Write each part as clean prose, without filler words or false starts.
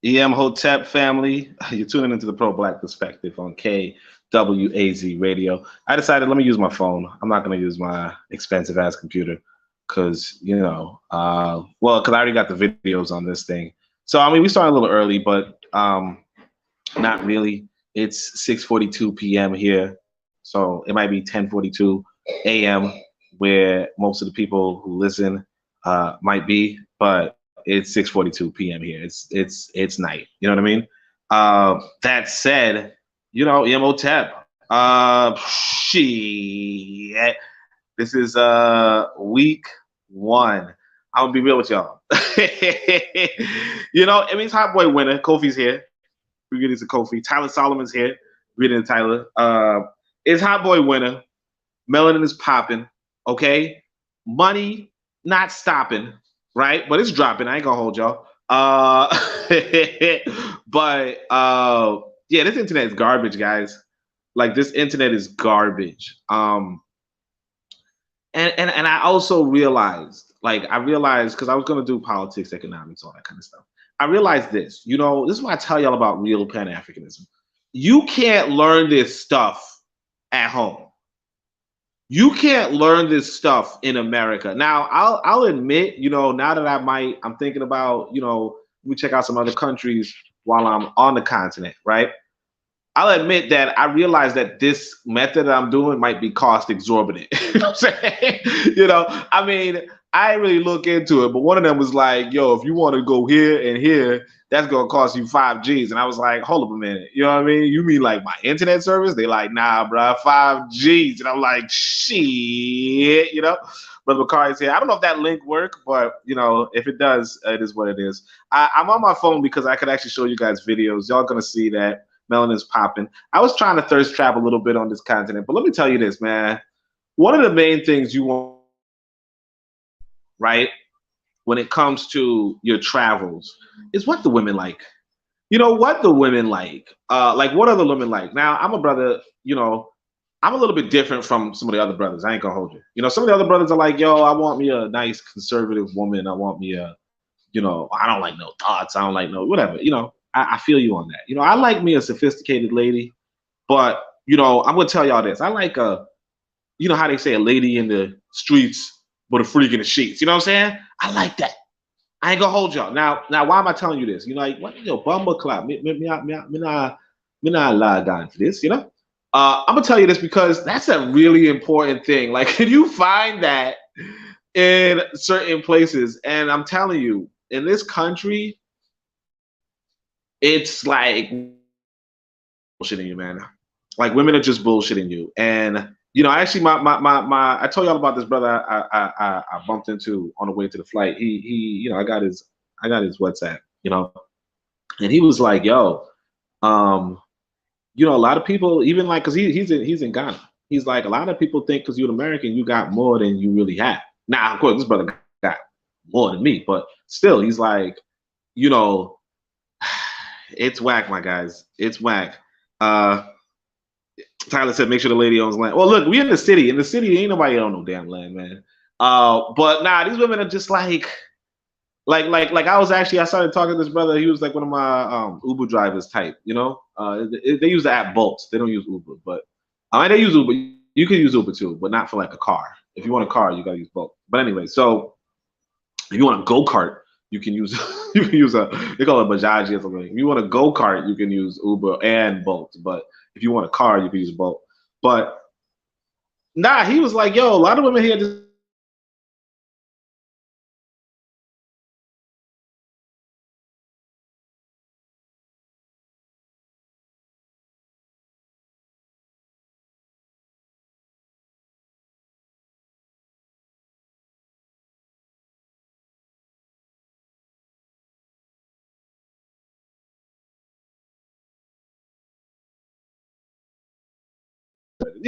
EM Hotep family, you're tuning into the Pro Black Perspective on KWAZ Radio. I decided let me use my phone. I'm not going to use my expensive ass computer because, well, because I already got the videos on this thing. So, I mean, we started a little early, but not really. It's 6:42 p.m. here, so it might be 10:42 a.m. where most of the people who listen might be, but it's 6:42 p.m. here. It's night. You know what I mean? That said, Imhotep. Shit. This is week one. I'm gonna be real with y'all. It means Hot Boy winner. Kofi's here. We're getting to Kofi. Tyler Solomon's here. We're getting to Tyler. It's Hot Boy winner. Melanin is popping. Okay. Money not stopping, right? But it's dropping. I ain't gonna hold y'all. But yeah, this internet is garbage, guys. Like this internet is garbage. And I also realized, because I was gonna do politics, economics, all that kind of stuff. I realized this. This is why I tell y'all about Real Pan-Africanism. You can't learn this stuff at home. You can't learn this stuff in America. Now, I'll admit, now that I'm thinking about, let me check out some other countries while I'm on the continent, right? I'll admit that I realize that this method that I'm doing might be cost exorbitant. You know what I'm saying? I mean, I didn't really look into it, but one of them was like, yo, if you want to go here and here, that's going to cost you 5 G's. And I was like, hold up a minute. You know what I mean? You mean like my internet service? They like, nah, bro, 5 G's. And I'm like, shit, Brother Bakari's here. I don't know if that link worked, but, if it does, it is what it is. I'm on my phone because I could actually show you guys videos. Y'all going to see that. Melanin is popping. I was trying to thirst trap a little bit on this continent, but let me tell you this, man. One of the main things you want, right, when it comes to your travels is what the women like. What the women like. What other women like? Now, I'm a brother, I'm a little bit different from some of the other brothers. I ain't gonna hold you. Some of the other brothers are like, yo, I want me a nice conservative woman. I want me a, I don't like no thoughts. I don't like no whatever, I feel you on that. I like me a sophisticated lady, but I'm gonna tell y'all this. I like a, how they say a lady in the streets, but a freak in the sheets. You know what I'm saying? I like that. I ain't gonna hold y'all. Now, why am I telling you this? Like, what bumble clap? Me not lie down for this. I'm gonna tell you this because that's a really important thing. Like, can you find that in certain places? And I'm telling you, in this country, it's like bullshitting you, man. Like women are just bullshitting you. And actually my I told y'all about this brother I bumped into on the way to the flight. He I got his WhatsApp, and he was like, yo, a lot of people, even like, cause he's in Ghana. He's like, a lot of people think because you're an American, you got more than you really have. Now, of course, this brother got more than me, but still, he's like, it's whack, my guys. It's whack. Tyler said, make sure the lady owns land. Well, look, we in the city. In the city, ain't nobody own no damn land, man. But nah, these women are just like I started talking to this brother. He was like one of my Uber drivers type, they use the app Bolt. They don't use Uber, but they use Uber. You can use Uber too, but not for like a car. If you want a car, you gotta use Bolt. But anyway, so if you want a go-kart, you can use they call it Bajaj or something. If you want a go-kart, you can use Uber and Bolt. But if you want a car, you can use Bolt. But nah, he was like, yo, a lot of women here just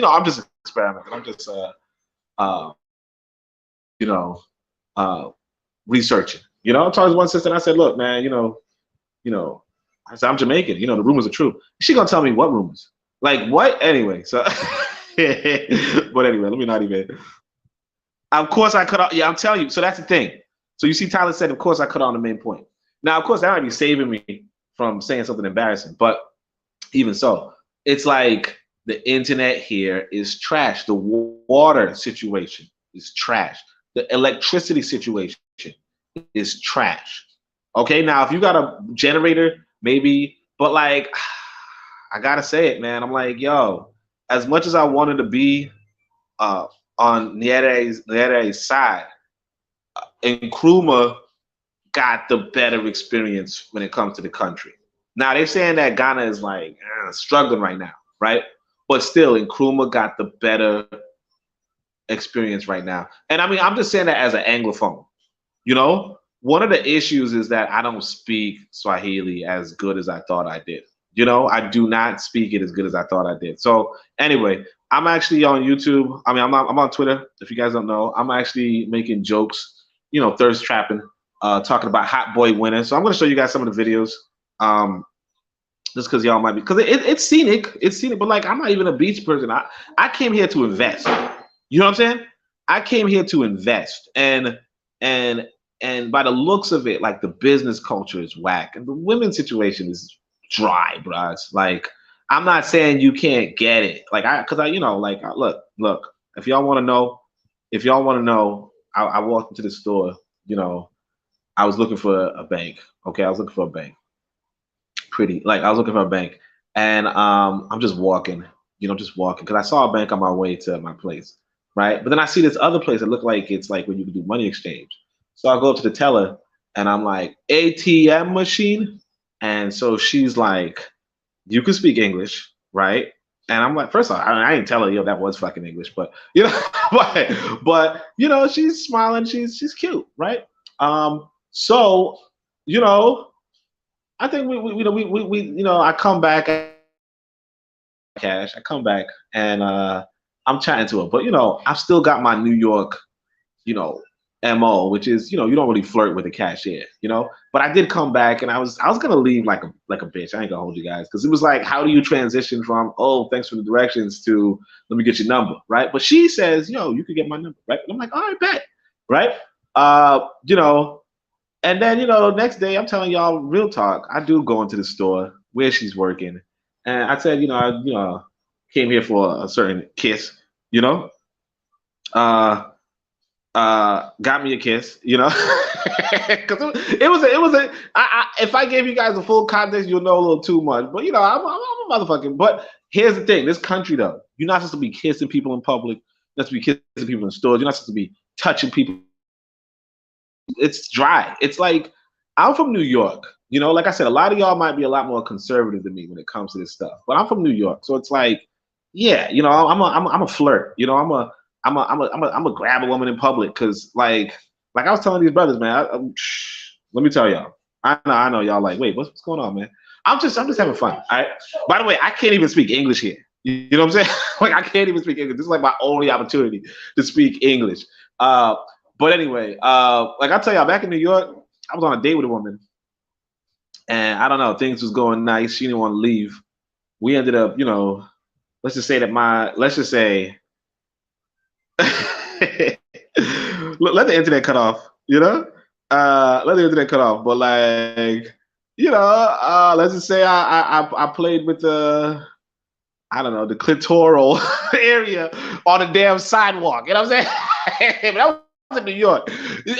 I'm just experimenting. I'm just researching. I talked to one sister and I said, look, man, I said, I'm Jamaican. The rumors are true. She gonna tell me what rumors? Like what? Anyway, so but anyway, let me not even. Of course I cut off. Yeah, I'm telling you. So that's the thing. So you see, Tyler said, of course I cut on the main point. Now, of course, that might be saving me from saying something embarrassing. But even so, it's like the internet here is trash. The water situation is trash. The electricity situation is trash. Okay, now if you got a generator, maybe, but like, I gotta say it, man. I'm like, yo, as much as I wanted to be uh, on Niere's side, Nkrumah got the better experience when it comes to the country. Now they're saying that Ghana is like struggling right now, right? But still, Nkrumah got the better experience right now. And I mean, I'm just saying that as an Anglophone. You know, one of the issues is that I don't speak Swahili as good as I thought I did. You know, I do not speak it as good as I thought I did. So anyway, I'm actually on YouTube. I mean, I'm on Twitter. If you guys don't know, I'm actually making jokes, you know, thirst trapping, talking about Hot Boy winning. So I'm going to show you guys some of the videos, just because y'all might be, because it's scenic. It's scenic, but like, I'm not even a beach person. I came here to invest. You know what I'm saying? I came here to invest, and by the looks of it, like the business culture is whack, and the women's situation is dry, bro. It's like, I'm not saying you can't get it, like you know, like look. If y'all want to know, I walked into the store. You know, I was looking for a bank. Okay, I was looking for a bank. I was looking for a bank, and I'm just walking. You know, just walking because I saw a bank on my way to my place, right? But then I see this other place that looked like it's like when you can do money exchange. So I go up to the teller and I'm like, ATM machine. And so she's like, you can speak English, right? And I'm like, first of all, I didn't tell her, yo, that was fucking English, but you know, but you know, she's smiling, she's cute, right? So you know, I think we you know, I come back cash, I come back and I'm chatting to her, but you know, I've still got my New York, you know, MO, which is, you know, you don't really flirt with the cashier, you know. But I did come back, and I was gonna leave like a bitch. I ain't gonna hold you guys, because it was like, how do you transition from, oh, thanks for the directions, to let me get your number, right? But she says, yo, you could get my number, right? And I'm like, all right, bet, right? You know, and then, you know, next day I'm telling y'all real talk. I do go into the store where she's working, and I said, you know, came here for a certain kiss, you know. Got me a kiss, you know, because it was a. If I gave you guys the full context, you'll know a little too much. But you know, I'm a motherfucking. But here's the thing: this country, though, you're not supposed to be kissing people in public. You're not supposed to be kissing people in stores. You're not supposed to be touching people. It's dry. It's like, I'm from New York. You know, like I said, a lot of y'all might be a lot more conservative than me when it comes to this stuff. But I'm from New York, so it's like, yeah, you know, I'm a flirt. You know, I'm a grab a woman in public, because like I was telling these brothers, man. Let me tell y'all. I know y'all like, wait, what's going on, man? I'm just having fun. All right. By the way, I can't even speak English here. You know what I'm saying? Like, I can't even speak English. This is like my only opportunity to speak English. But anyway, like I tell y'all, back in New York, I was on a date with a woman, and I don't know, things was going nice. She didn't want to leave. We ended up, you know, let's just say let the internet cut off, you know. Let the internet cut off. But like, you know, let's just say I played with the, I don't know, the clitoral area on the damn sidewalk. You know what I'm saying? That was in New York.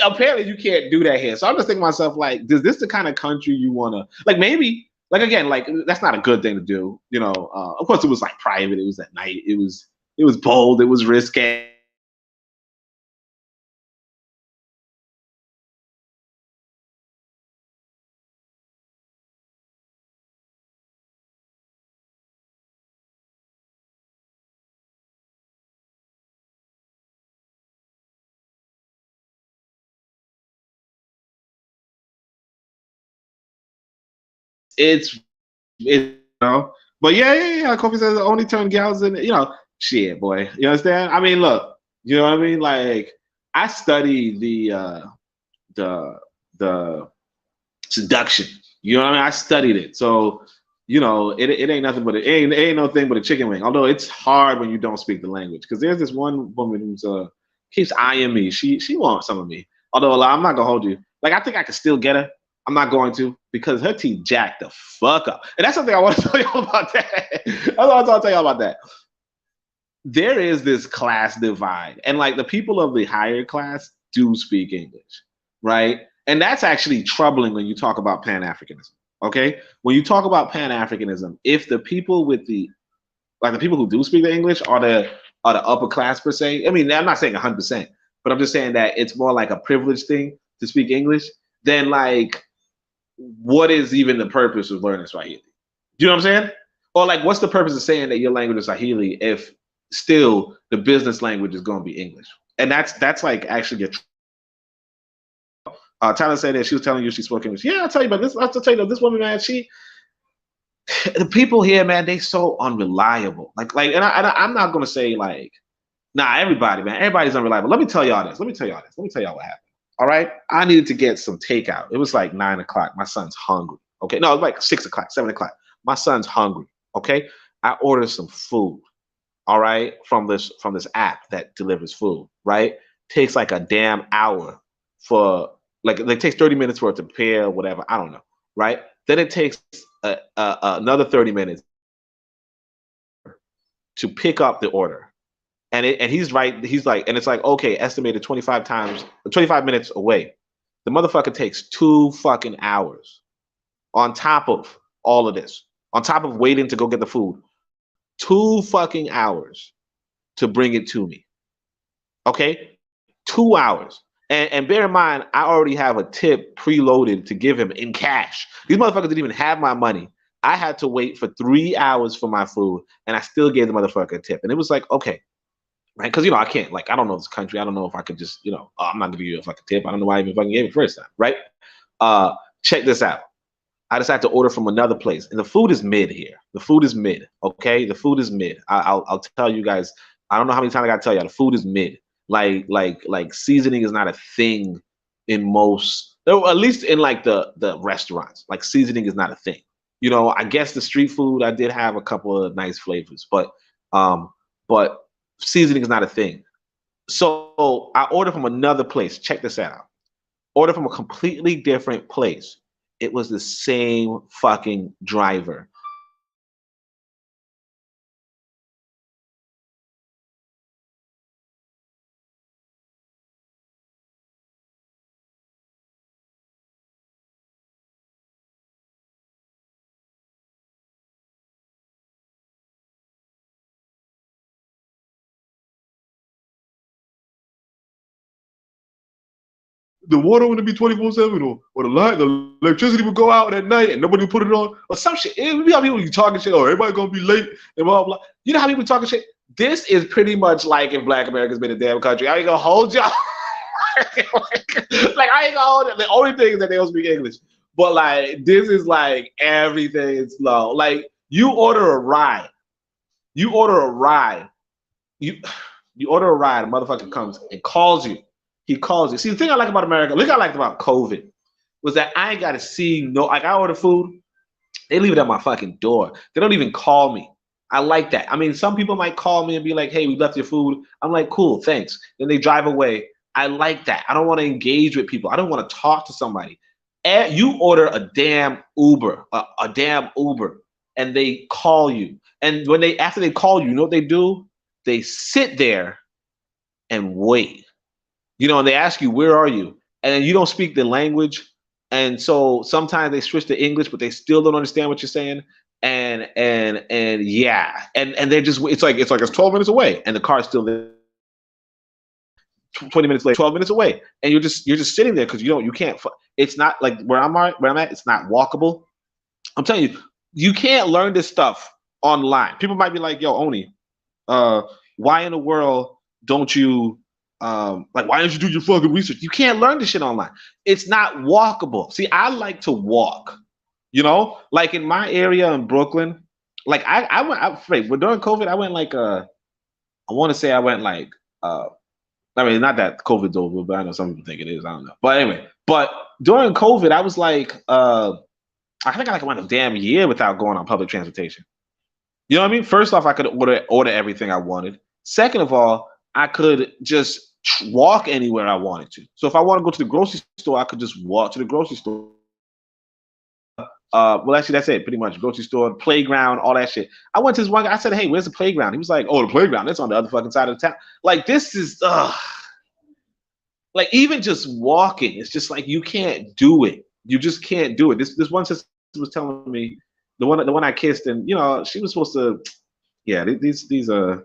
Apparently you can't do that here. So I'm just thinking to myself, like, is this the kind of country you wanna, like, maybe, like, again, like, that's not a good thing to do, you know. Of course it was like private, it was at night, it was bold, it was risque. It's you know, but yeah. Kofi says only turn gals in, you know, shit, boy. You understand? I mean, look, you know what I mean? Like, I study the seduction. You know what I mean? I studied it, so you know, it ain't nothing but it ain't no thing but a chicken wing. Although it's hard when you don't speak the language, because there's this one woman who's keeps eyeing me. She wants some of me. Although I'm not gonna hold you. Like, I think I could still get her. I'm not going to because her teeth jacked the fuck up. And that's something I want to tell y'all about that. That's what I want to tell y'all about that. There is this class divide, and like the people of the higher class do speak English, right? And that's actually troubling when you talk about Pan-Africanism. Okay, when you talk about Pan-Africanism, if the people with the people who do speak the English are the upper class per se. I mean, I'm not saying 100%, but I'm just saying that it's more like a privileged thing to speak English. Then like, what is even the purpose of learning Swahili? Do you know what I'm saying? Or like, what's the purpose of saying that your language is Swahili if still the business language is going to be English? And that's like actually a Tyler said that she was telling you she spoke English. Yeah, I'll tell you about this. I'll tell you about this woman, man. The people here, man, they so unreliable. I'm not gonna say like, nah, everybody, man, everybody's unreliable. Let me tell y'all this. Let me tell y'all what happened. All right, I needed to get some takeout. It was like 9 o'clock. My son's hungry. Okay, no, it was like 6 o'clock, 7 o'clock. My son's hungry. Okay, I ordered some food. All right, from this app that delivers food. Right, takes like a damn hour for like it takes 30 minutes for it to prepare, whatever. I don't know. Right, then it takes another 30 minutes to pick up the order. And he's right. He's like, and it's like, okay, estimated 25 minutes away. The motherfucker takes 2 fucking hours on top of all of this, on top of waiting to go get the food, 2 fucking hours to bring it to me. Okay, 2 hours. And bear in mind, I already have a tip preloaded to give him in cash. These motherfuckers didn't even have my money. I had to wait for 3 hours for my food, and I still gave the motherfucker a tip. And it was like, okay, right? Because, I can't, like, I don't know this country. I don't know if I could just, I'm not going to give you a fucking tip. I don't know why I even fucking gave it first time, right? Check this out. I just had to order from another place. And the food is mid here. The food is mid, okay? The food is mid. I'll tell you guys, I don't know how many times I got to tell you, the food is mid. Like seasoning is not a thing in most, or at least in like the restaurants. Like seasoning is not a thing. I guess the street food, I did have a couple of nice flavors, but seasoning is not a thing. So I ordered from another place. Check this out. Ordered from a completely different place. It was the same fucking driver. The water would be 24/7, or the electricity would go out at night and nobody would put it on, or some shit. It would be how people be talking shit, or everybody gonna be late and blah blah. You know how people talking shit? This is pretty much like if Black America's been a damn country. I ain't gonna hold y'all. Like I ain't gonna hold it. The only thing is that they don't speak English. But like this is like everything is slow. Like you order a ride. You order a ride. You order a ride, a motherfucker comes and calls you. He calls you. See, the thing I like about America, the thing I liked about COVID was that I ain't got to see like I order food, they leave it at my fucking door. They don't even call me. I like that. I mean, some people might call me and be like, hey, we left your food. I'm like, cool, thanks. Then they drive away. I like that. I don't want to engage with people. I don't want to talk to somebody. And you order a damn Uber, a damn Uber, and they call you. And after they call you, you know what they do? They sit there and wait. And they ask you, where are you? And then you don't speak the language. And so sometimes they switch to English, but they still don't understand what you're saying. And yeah. And they're just, it's like it's 12 minutes away and the car's still there. 20 minutes later, 12 minutes away. And you're just sitting there because you can't, it's not like where I'm at, it's not walkable. I'm telling you, you can't learn this stuff online. People might be like, yo, Oni, why in the world don't you, why don't you do your fucking research? You can't learn this shit online. It's not walkable. See, I like to walk, like in my area in Brooklyn, like during COVID, I went like, I want to say I went like, I mean, not that COVID's over, but I know some people think it is. I don't know. But anyway, during COVID, I was like, I think I went a damn year without going on public transportation. You know what I mean? First off, I could order everything I wanted. Second of all, I could just walk anywhere I wanted to. So if I want to go to the grocery store, I could just walk to the grocery store. well, actually, that's it. Pretty much, grocery store, playground, all that shit. I went to this one guy. I said, "Hey, where's the playground?" He was like, "Oh, the playground. That's on the other fucking side of the town." Like this is, like even just walking, it's just like you can't do it. You just can't do it. This one sister was telling me the one I kissed, and she was supposed to. Yeah, these are.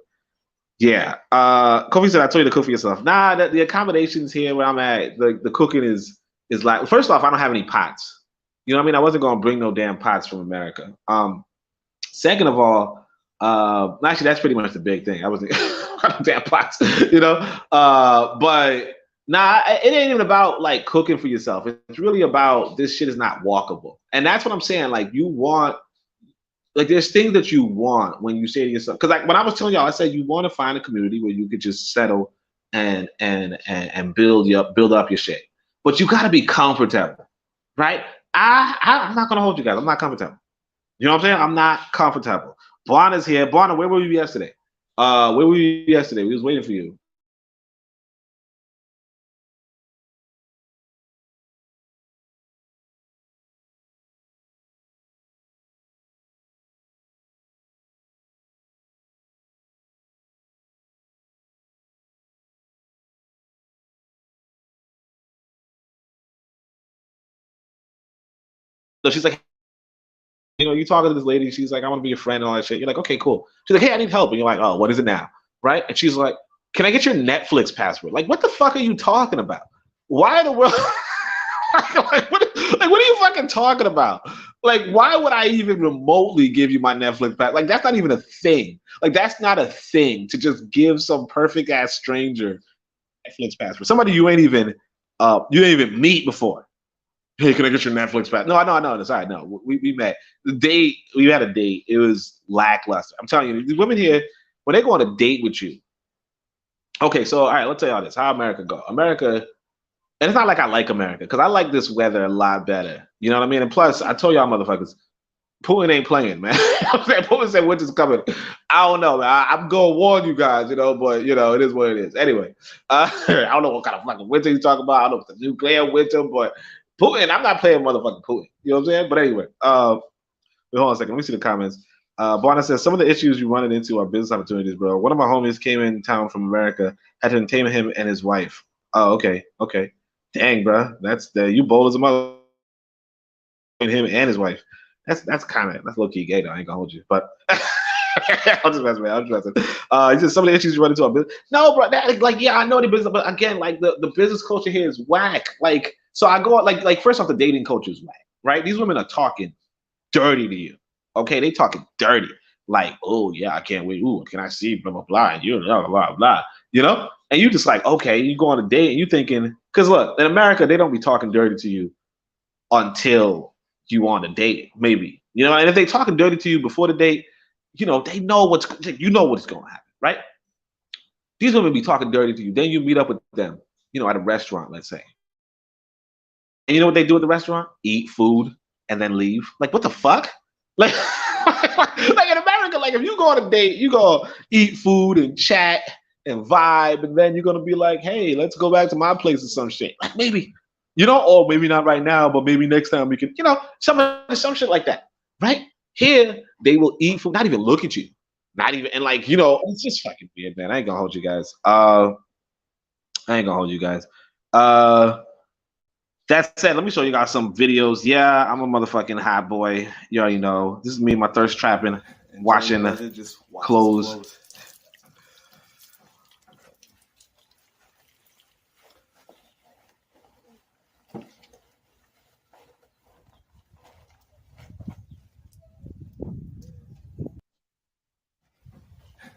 Yeah. Kofi said, "I told you to cook for yourself." Nah, the accommodations here where I'm at, the cooking is like. First off, I don't have any pots. You know what I mean? I wasn't gonna bring no damn pots from America. Second of all, actually that's pretty much the big thing. I wasn't damn pots, but nah, it ain't even about like cooking for yourself. It's really about this shit is not walkable, and that's what I'm saying. Like you want, like there's things that you want when you say to yourself, because like when I was telling y'all, I said you want to find a community where you could just settle and build up your shit, but you got to be comfortable, right? I'm not gonna hold you guys. I'm not comfortable. You know what I'm saying? I'm not comfortable. Blonda's here. Blonda, where were you yesterday? Where were you yesterday? We was waiting for you. So she's like, you talking to this lady. She's like, I want to be your friend and all that shit. You're like, okay, cool. She's like, hey, I need help. And you're like, oh, what is it now? Right? And she's like, can I get your Netflix password? Like, what the fuck are you talking about? Why in the world? What are you fucking talking about? Like, why would I even remotely give you my Netflix password? Like, that's not even a thing. Like, that's not a thing to just give some perfect ass stranger Netflix password. Somebody you ain't even meet before. Hey, can I get your Netflix back? No, no, no. Sorry, no. We met. The date, we had a date. It was lackluster. I'm telling you, the women here, when they go on a date with you, okay, so all right, let's tell y'all this. How America go. America, and it's not like I like America, because I like this weather a lot better. You know what I mean? And plus, I told y'all motherfuckers, Putin ain't playing, man. I'm saying Putin said winter's coming. I don't know, man. I'm gonna warn you guys, but it is what it is. Anyway, I don't know what kind of fucking winter you talking about. I don't know if it's a nuclear winter, but Putin, I'm not playing motherfucking Putin. You know what I'm saying? But anyway, wait, hold on a second. Let me see the comments. Barna says some of the issues you running into are business opportunities, bro. One of my homies came in town from America, had to entertain him and his wife. Oh, okay. Dang, bro, you bold as a mother. Him and his wife. That's low key gay though. I ain't gonna hold you, but I'm just messing, man. I'm just messing. It's just some of the issues you run into our business. No, bro, yeah, I know the business, but again, like the business culture here is whack. Like, so I go like first off, the dating culture is whack, right? These women are talking dirty to you. Okay, they talking dirty. Like, oh yeah, I can't wait. Ooh, can I see blah blah blah? And you blah blah blah. And you just like, okay, you go on a date and you thinking, because look, in America, they don't be talking dirty to you until you on a date, maybe. And if they talking dirty to you before the date, they know what's going to happen, right? These women be talking dirty to you. Then you meet up with them, at a restaurant, let's say. And you know what they do at the restaurant? Eat food and then leave. Like, what the fuck? Like, like in America, like if you go on a date, you go eat food and chat and vibe, and then you're gonna be like, hey, let's go back to my place or some shit. Like maybe, or maybe not right now, but maybe next time we can, some shit like that. Right? Here, they will eat food, not even look at you. Not even, and like, it's just fucking weird, man. I ain't gonna hold you guys. That said, let me show you guys some videos. Yeah, I'm a motherfucking hot boy. You already know. This is me, my thirst trapping, washing clothes.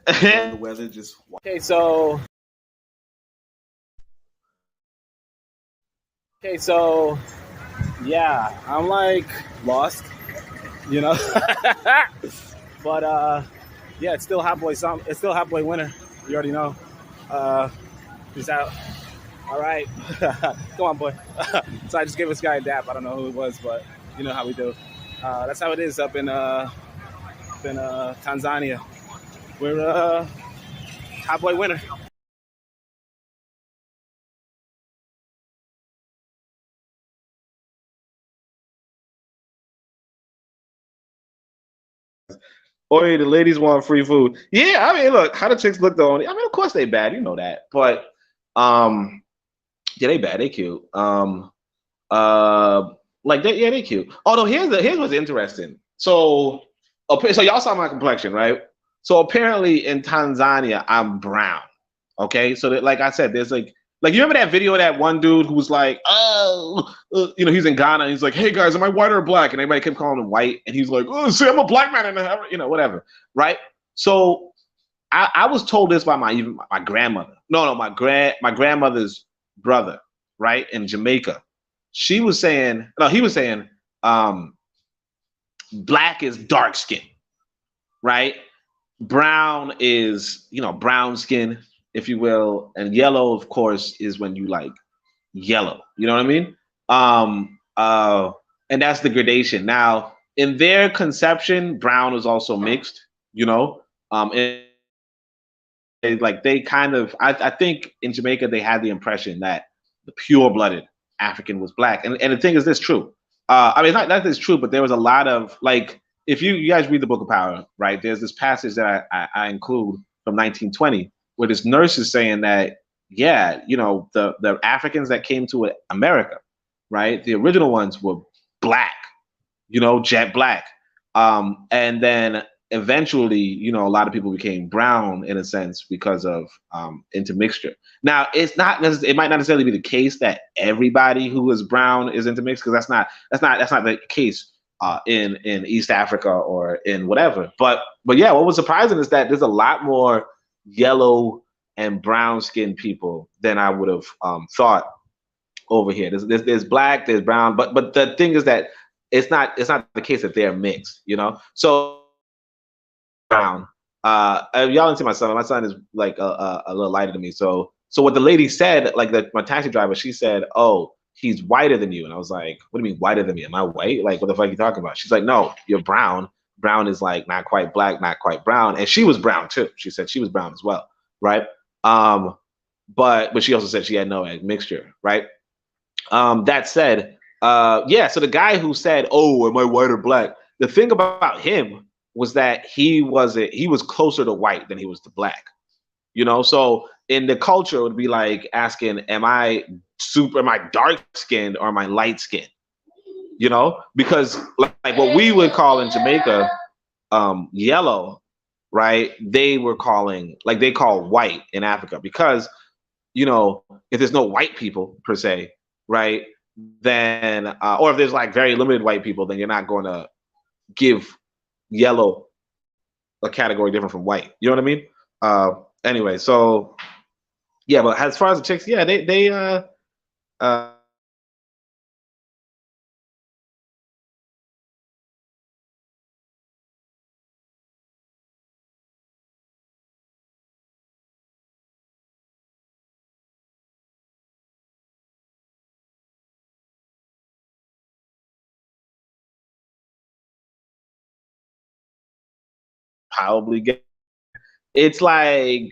The weather just. Okay, so yeah, I'm like lost, but yeah, it's still hot boy it's still hot boy winter. You already know. Peace out. All right, come on, boy. So I just gave this guy a dap. I don't know who it was, but you know how we do. That's how it is up in Tanzania. We're hot boy winter. Or the ladies want free food. Yeah, I mean, look, how the chicks look though. I mean, of course they bad, you know that. But yeah, they bad, they cute. Uh, like they cute. Although here's what's interesting. So y'all saw my complexion, right? So apparently in Tanzania, I'm brown. Okay, so that, like I said, there's like you remember that video of that one dude who was like, oh, he's in Ghana. And he's like, hey guys, am I white or black? And everybody kept calling him white, and he's like, oh, see, I'm a black man, and whatever, right? So I was told this by my grandmother. No, my grandmother's brother, right, in Jamaica. She was saying, no, he was saying, black is dark skin, right? Brown is, brown skin, if you will, and yellow, of course, is when you like yellow. You know what I mean? And that's the gradation. Now, in their conception, brown is also mixed. Like they kind of, I think in Jamaica they had the impression that the pure-blooded African was black, and the thing is, this true. I mean, not that it's true, but there was a lot of like, if you guys read the Book of Power, right? There's this passage that I include from 1920 where this nurse is saying that, yeah, the Africans that came to America, right? The original ones were black, jet black, and then eventually, a lot of people became brown in a sense because of intermixture. Now, it might not necessarily be the case that everybody who is brown is intermixed, because that's not the case in East Africa or in whatever. But yeah, what was surprising is that there's a lot more yellow and brown skinned people than I would have thought over here. There's black, there's brown, but the thing is that it's not the case that they're mixed, So brown. Y'all didn't see my son. My son is like a little lighter than me. So what the lady said, like my taxi driver, she said, "Oh, he's whiter than you." And I was like, "What do you mean whiter than me? Am I white? Like, what the fuck are you talking about?" She's like, "No, you're brown. Brown is like not quite black, not quite brown." And she was brown too. She said she was brown as well, right? But she also said she had no mixture, right? That said, yeah. So the guy who said, "Oh, am I white or black?" The thing about him was that he was closer to white than he was to black. So in the culture, it would be like asking, am I dark skinned or am I light skinned? Because like what we would call in Jamaica yellow, right? They call white in Africa, because if there's no white people per se, right, then or if there's like very limited white people, then you're not going to give yellow a category different from white. You know what I mean? Anyway, so yeah, but as far as the chicks, yeah, they probably get, it's like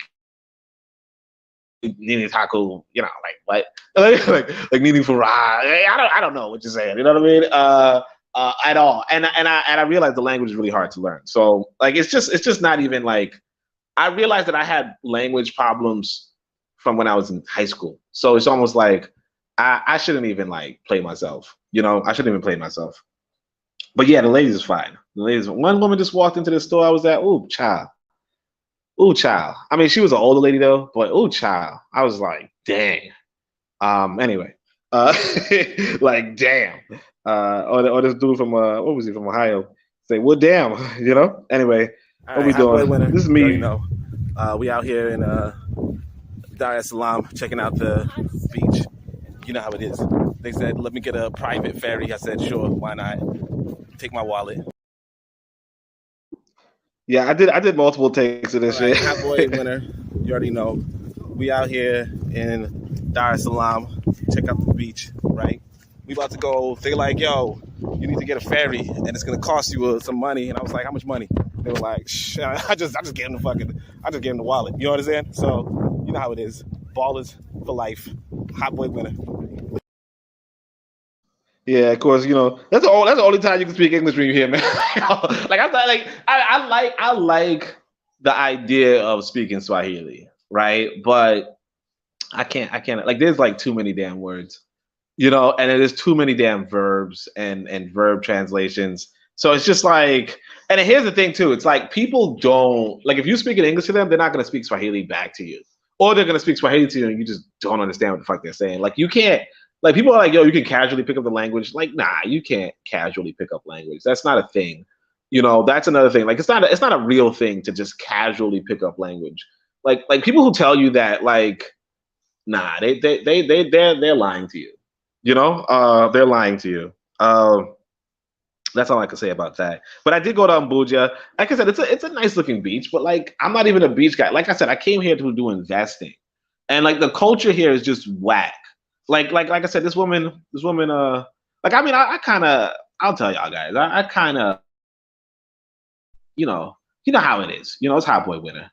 Nini Taco, like what? like Nini Farah. I don't know what you're saying. You know what I mean? At all. And I realized the language is really hard to learn. So like it's just not even like, I realized that I had language problems from when I was in high school. So it's almost like I shouldn't even like play myself. I shouldn't even play myself. But yeah, the ladies is fine. One woman just walked into the store I was at. Ooh, child. Ooh, child. I mean, she was an older lady though, but ooh, child. I was like, dang. Anyway, like, damn. Or this dude from what was he from Ohio? Say, well, damn. Anyway, what we doing? This is me. We out here in Dar es Salaam checking out the beach. You know how it is. They said, let me get a private ferry. I said, sure, why not? Take my wallet. Yeah, I did multiple takes of this shit. Hot boy winner. You already know. We out here in Dar es Salaam. Check out the beach, right? We about to go. They're like, yo, you need to get a ferry, and it's gonna cost you some money. And I was like, how much money? They were like, shh, I just gave them the wallet. You know what I'm saying? So you know how it is. Ballers for life. Hot boy winner. Yeah, of course, that's the only time you can speak English when you're here, man. Like I like the idea of speaking Swahili, right? But I can't like there's like too many damn words, and it is too many damn verbs and verb translations. So it's just like, and here's the thing too, it's like people don't like if you speak in English to them, they're not gonna speak Swahili back to you, or they're gonna speak Swahili to you and you just don't understand what the fuck they're saying. Like you can't. Like people are like, yo, you can casually pick up the language. Like, nah, you can't casually pick up language. That's not a thing. That's another thing. Like it's not a real thing to just casually pick up language. Like people who tell you that, like, nah, they're lying to you. They're lying to you. That's all I can say about that. But I did go to Abuja. Like I said, it's a nice looking beach, but like I'm not even a beach guy. Like I said, I came here to do investing, and like the culture here is just whack. Like I said, this woman, like I mean, I kind of, I'll tell y'all guys, I kind of, how it is. It's hot boy winter.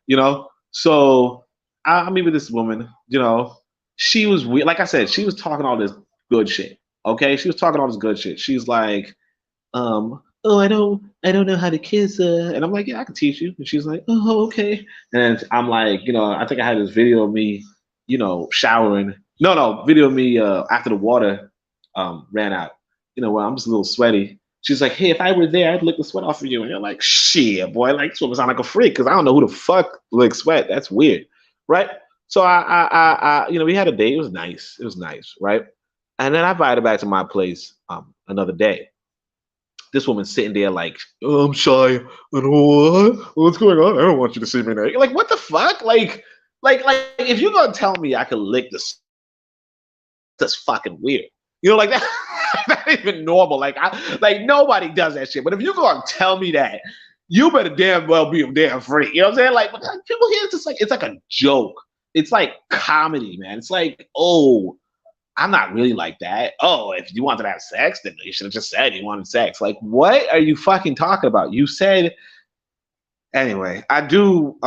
So I meet with this woman. She was weird. Like I said, she was talking all this good shit. Okay, she was talking all this good shit. She's like, oh, I don't know how to kiss, and I'm like, yeah, I can teach you. And she's like, oh, okay. And I'm like, I think I had this video of me, showering. No, video of me after the water ran out. Where I'm just a little sweaty. She's like, hey, if I were there, I'd lick the sweat off of you. And you're like, shit, boy, like this woman sound like a freak because I don't know who the fuck licks sweat. That's weird, right? So we had a date. It was nice. It was nice, right? And then I invited her back to my place another day. This woman's sitting there like, oh, I'm shy. What's going on? I don't want you to see me now. You're like, what the fuck? Like, if you're gonna tell me I can lick this, that's fucking weird. Like that. That's not even normal. Like nobody does that shit. But if you're gonna tell me that, you better damn well be a damn freak. You know what I'm saying? Like people here, it's like a joke. It's like comedy, man. It's like, oh, I'm not really like that. Oh, if you wanted to have sex, then you should have just said you wanted sex. Like, what are you fucking talking about? You said anyway. I do.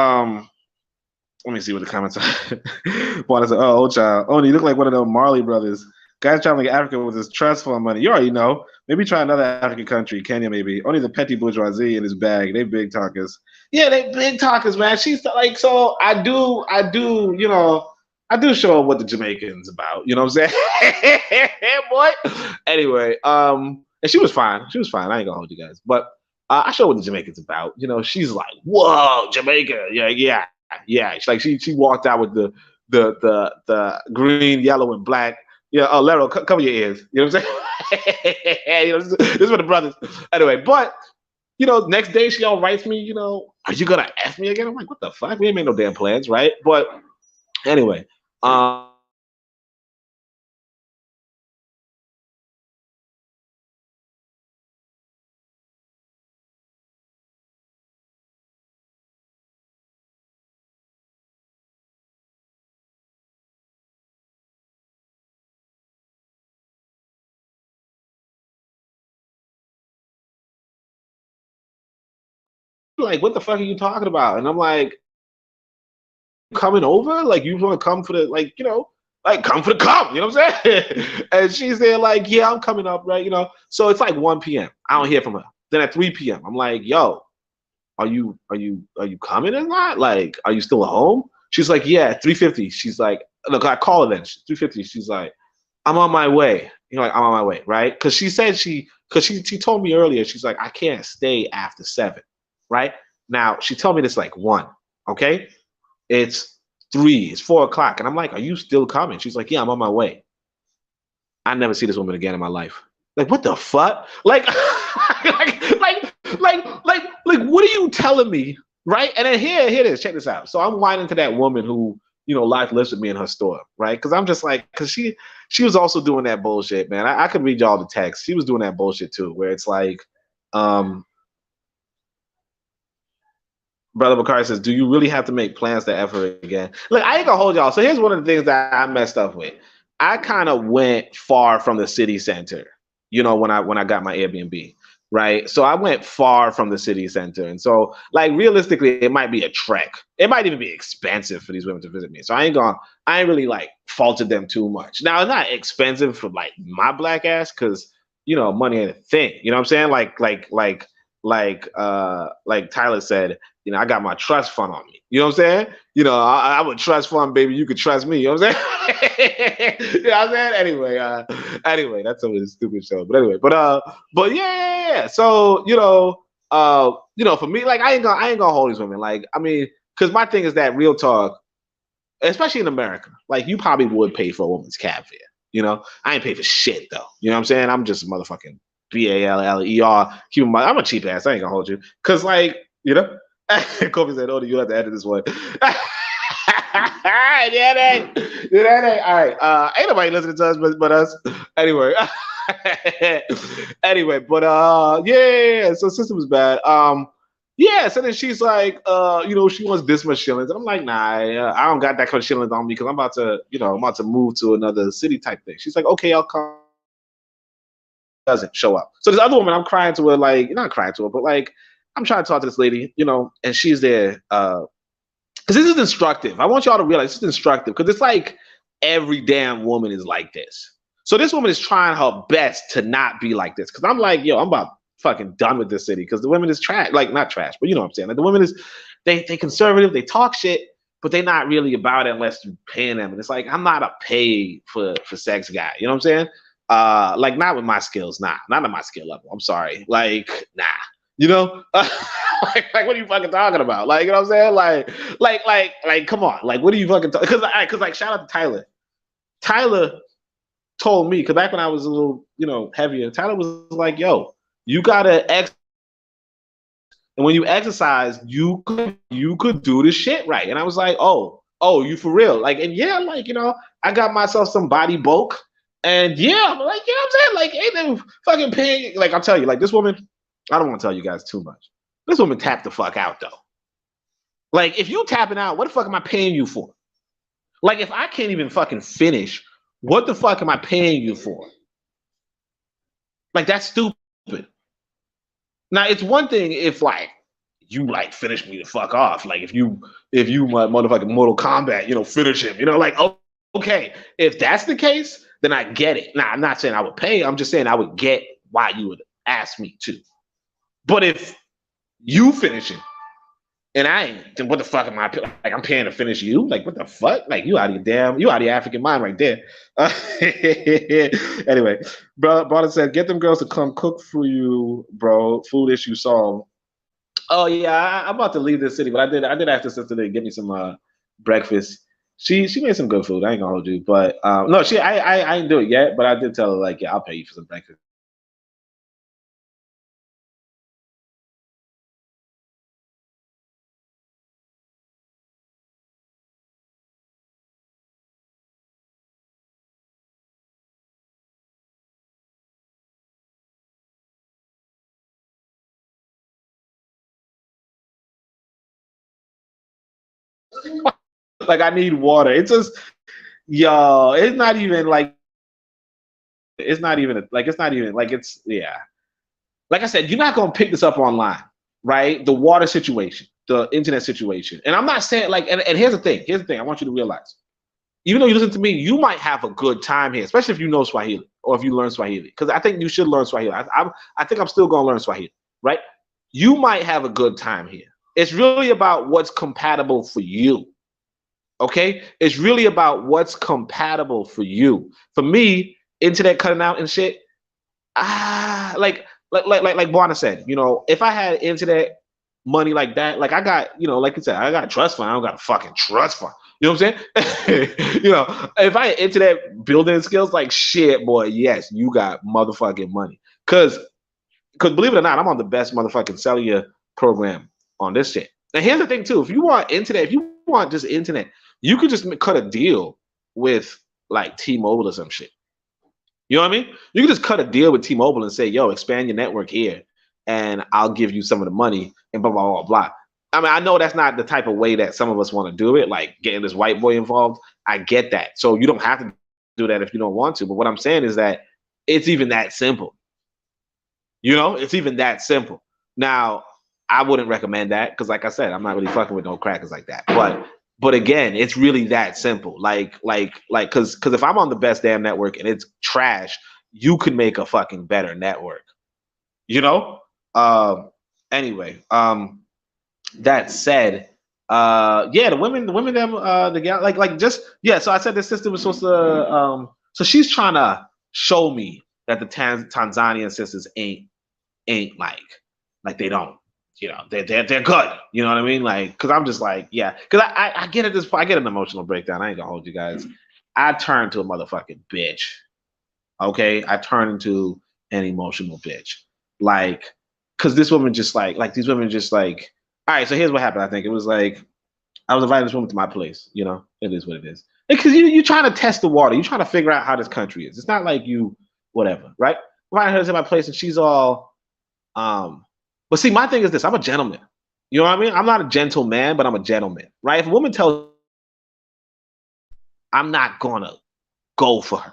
Let me see what the comments are. One said, "Oh, old child. Oh, you look like one of those Marley brothers. Guys trying to make Africa with his trust fund money. You already know. Maybe try another African country, Kenya maybe. Only the petty bourgeoisie in his bag. They big talkers. Yeah, they big talkers, man. She's like, so I do. I do show her what the Jamaicans about. You know what I'm saying? Boy. Anyway, and she was fine. She was fine. I ain't gonna hold you guys, but I show her what the Jamaicans about. She's like, whoa, Jamaica. Yeah. She's like she walked out with the green, yellow, and black. Yeah, oh, Lero, cover your ears. You know what I'm saying? This is for the brothers. Anyway, but next day she all writes me. Are you gonna F me again? I'm like, what the fuck? We ain't made no damn plans, right? But anyway, like, what the fuck are you talking about? And I'm like, coming over? Like, you want to come for the, like, come for the come, you know what I'm saying? And she's there like, yeah, I'm coming up, right? So it's like 1 p.m. I don't hear from her. Then at 3 p.m., I'm like, yo, are you coming or not? Like, are you still at home? She's like, yeah, 3:50. She's like, look, I call her then. 3:50. She's like, I'm on my way. Like, I'm on my way, right? Because she said she told me earlier, she's like, I can't stay after 7, right? Now, she told me this like 1, okay? It's 3, it's 4 o'clock. And I'm like, are you still coming? She's like, yeah, I'm on my way. I never see this woman again in my life. Like, what the fuck? Like, what are you telling me? Right? And then here it is. Check this out. So I'm whining to that woman who, life lives with me in her store, right? Because I'm just like, because she was also doing that bullshit, man. I could read y'all the text. She was doing that bullshit too, where it's like, Brother Bakari says, do you really have to make plans to ever again? Look, I ain't gonna hold y'all. So here's one of the things that I messed up with. I kind of went far from the city center, when I got my Airbnb, right? So I went far from the city center. And so, like, realistically, it might be a trek. It might even be expensive for these women to visit me. So I ain't really like faulted them too much. Now, it's not expensive for like my black ass, because you know, money ain't a thing. You know what I'm saying? Like Tyler said, you know, I got my trust fund on me. You know what I'm saying? You know, I'm a trust fund, baby. You could trust me. You know what I'm saying? You know what I'm saying? Anyway, that's some of the stupid show. But anyway, but yeah. So, you know, for me, like I ain't gonna hold these women. Like, I mean, because my thing is that real talk, especially in America, like you probably would pay for a woman's cab fare. You know, I ain't pay for shit though. You know what I'm saying? I'm just a motherfucking BALLER. Keep in mind, I'm a cheap ass. I ain't gonna hold you. Cause like, you know, Kobe said, "Oh, you have to edit this one." Yeah, that ain't. All right. Ain't nobody listening to us but us. Anyway. Anyway, but yeah. So system is bad. Yeah, so then she's like, you know, she wants this much shillings. And I'm like, nah, I don't got that kind of shillings on me because I'm about to, you know, I'm about to move to another city type thing. She's like, okay, I'll come. Doesn't show up. So this other woman, I'm crying to her, like, not crying to her, but like, I'm trying to talk to this lady, you know, and she's there. Because this is instructive. I want y'all to realize this is instructive because it's like every damn woman is like this. So this woman is trying her best to not be like this. Because I'm like, yo, I'm about fucking done with this city because the women is trash. Like, not trash, but you know what I'm saying. Like, the women is, they conservative, they talk shit, but they're not really about it unless you're paying them. And it's like, I'm not a pay for sex guy. You know what I'm saying? Like, not with my skills, not at my skill level. I'm sorry. Like, nah. You know, like what are you fucking talking about? Like, you know what I'm saying? Like, come on. Like, what are you fucking talking? Because, like, shout out to Tyler. Tyler told me, because back when I was a little, you know, heavier, Tyler was like, yo, you gotta exercise. And when you exercise, you could do this shit right. And I was like, oh, you for real? Like, and yeah, like, you know, I got myself some body bulk. And yeah, I'm like, you know what I'm saying? Like, ain't them fucking paying? Like, I'll tell you, like, this woman, I don't want to tell you guys too much. This woman tapped the fuck out though. Like, if you tapping out, what the fuck am I paying you for? Like, if I can't even fucking finish, what the fuck am I paying you for? Like, that's stupid. Now, it's one thing if like you like finish me the fuck off. Like, if you motherfucking Mortal Kombat, you know, finish him. You know, like, oh, okay, if that's the case, then I get it. Now, I'm not saying I would pay. I'm just saying I would get why you would ask me to. But if you finish it and I ain't, then what the fuck am I like? I'm paying to finish you? Like, what the fuck? Like, you out of your African mind right there. Anyway, brother said, get them girls to come cook for you, bro. Food issue solved. Oh yeah, I'm about to leave this city, but I did ask the sister to give me some breakfast. She made some good food. I ain't gonna hold you, but no, I didn't do it yet, but I did tell her like, yeah, I'll pay you for some breakfast. Like, I need water. It's just, yo, it's not even like, it's not even like, it's, yeah. Like I said, you're not gonna pick this up online, right? The water situation, the internet situation. And I'm not saying like, and here's the thing. I want you to realize, even though you listen to me, you might have a good time here, especially if you know Swahili or if you learn Swahili. Because I think you should learn Swahili. I think I'm still gonna learn Swahili, right? You might have a good time here. It's really about what's compatible for you. Okay? It's really about what's compatible for you. For me, internet cutting out and shit, like Buana said, you know, if I had internet money like that, like I got, you know, like you said, I got a trust fund. I don't got a fucking trust fund. You know what I'm saying? You know, if I had internet building skills, like shit, boy, yes, you got motherfucking money. Cause believe it or not, I'm on the best motherfucking cellular program on this shit. And here's the thing too: if you want internet, if you want just internet, you could just cut a deal with like T-Mobile or some shit. You know what I mean? You can just cut a deal with T-Mobile and say, yo, expand your network here and I'll give you some of the money and blah, blah, blah, blah. I mean, I know that's not the type of way that some of us want to do it, like getting this white boy involved. I get that. So you don't have to do that if you don't want to. But what I'm saying is that it's even that simple. You know, it's even that simple. Now, I wouldn't recommend that because, like I said, I'm not really fucking with no crackers like that. But again, it's really that simple. Like, because if I'm on the best damn network and it's trash, you can make a fucking better network. You know? Anyway, that said, yeah, the women, them, the gal, like just yeah. So I said the sister was supposed to, so she's trying to show me that the Tanzanian sisters ain't like they don't, you know, they're good. You know what I mean? Like, because I'm just like, yeah, because I get at this point, I get an emotional breakdown. I ain't gonna hold you guys. I turn to a motherfucking bitch. Okay, I turn into an emotional bitch. Like, because this woman just like these women just like. All right, so here's what happened. I think it was like I was inviting this woman to my place. You know, it is what it is. Because you're trying to test the water. You're trying to figure out how this country is. It's not like you, whatever, right? I'm inviting her to my place, and she's all, But see, my thing is this: I'm a gentleman. You know what I mean? I'm not a gentleman, but I'm a gentleman, right? If a woman tells, I'm not gonna go for her.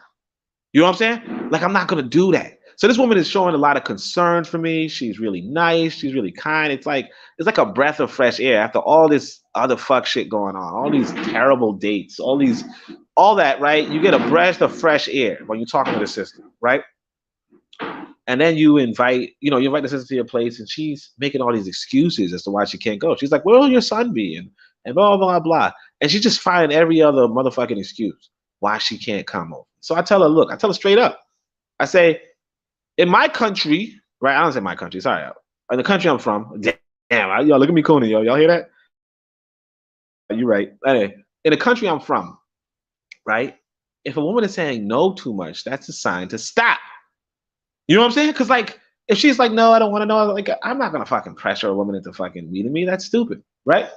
You know what I'm saying? Like, I'm not gonna do that. So this woman is showing a lot of concern for me. She's really nice. She's really kind. It's like a breath of fresh air after all this other fuck shit going on, all these terrible dates, all that, right? You get a breath of fresh air when you're talking to the sister, right? And then you invite the sister to your place, and she's making all these excuses as to why she can't go. She's like, "Where will your son be?" And blah blah blah. And she's just finding every other motherfucking excuse why she can't come over. So I tell her, look, I tell her straight up. I say, in my country, right? I don't say my country, sorry. In the country I'm from, damn, y'all look at me cooning, y'all hear that? You're right. Anyway, in the country I'm from, right? If a woman is saying no too much, that's a sign to stop. You know what I'm saying? Because like, if she's like, no, I don't want to know, like, I'm not gonna fucking pressure a woman into fucking meeting me. That's stupid, right?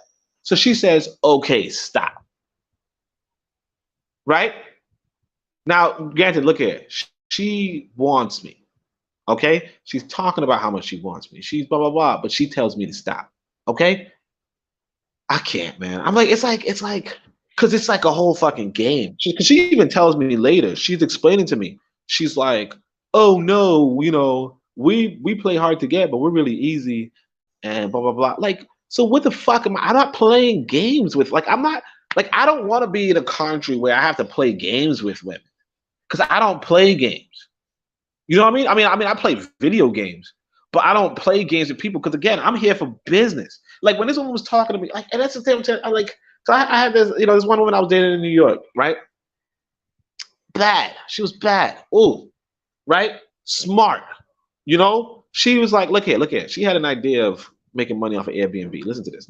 So she says, okay, stop. Right? Now, granted, look at it. She wants me. Okay? She's talking about how much she wants me. She's blah blah blah, but she tells me to stop. Okay? I can't, man. I'm like, it's like, because it's like a whole fucking game. She even tells me later. She's explaining to me. She's like, oh no, you know, we play hard to get, but we're really easy, and blah blah blah. Like, so what the fuck am I? I'm not playing games with. Like, I'm not. Like, I don't want to be in a country where I have to play games with women, because I don't play games. You know what I mean? I mean, I play video games, but I don't play games with people because, again, I'm here for business. Like, when this woman was talking to me, like, and that's the thing. I'm like, so I had this, you know, this one woman I was dating in New York, right? Bad. She was bad. Ooh, right? Smart. You know, she was like, look here. She had an idea of making money off of Airbnb. Listen to this.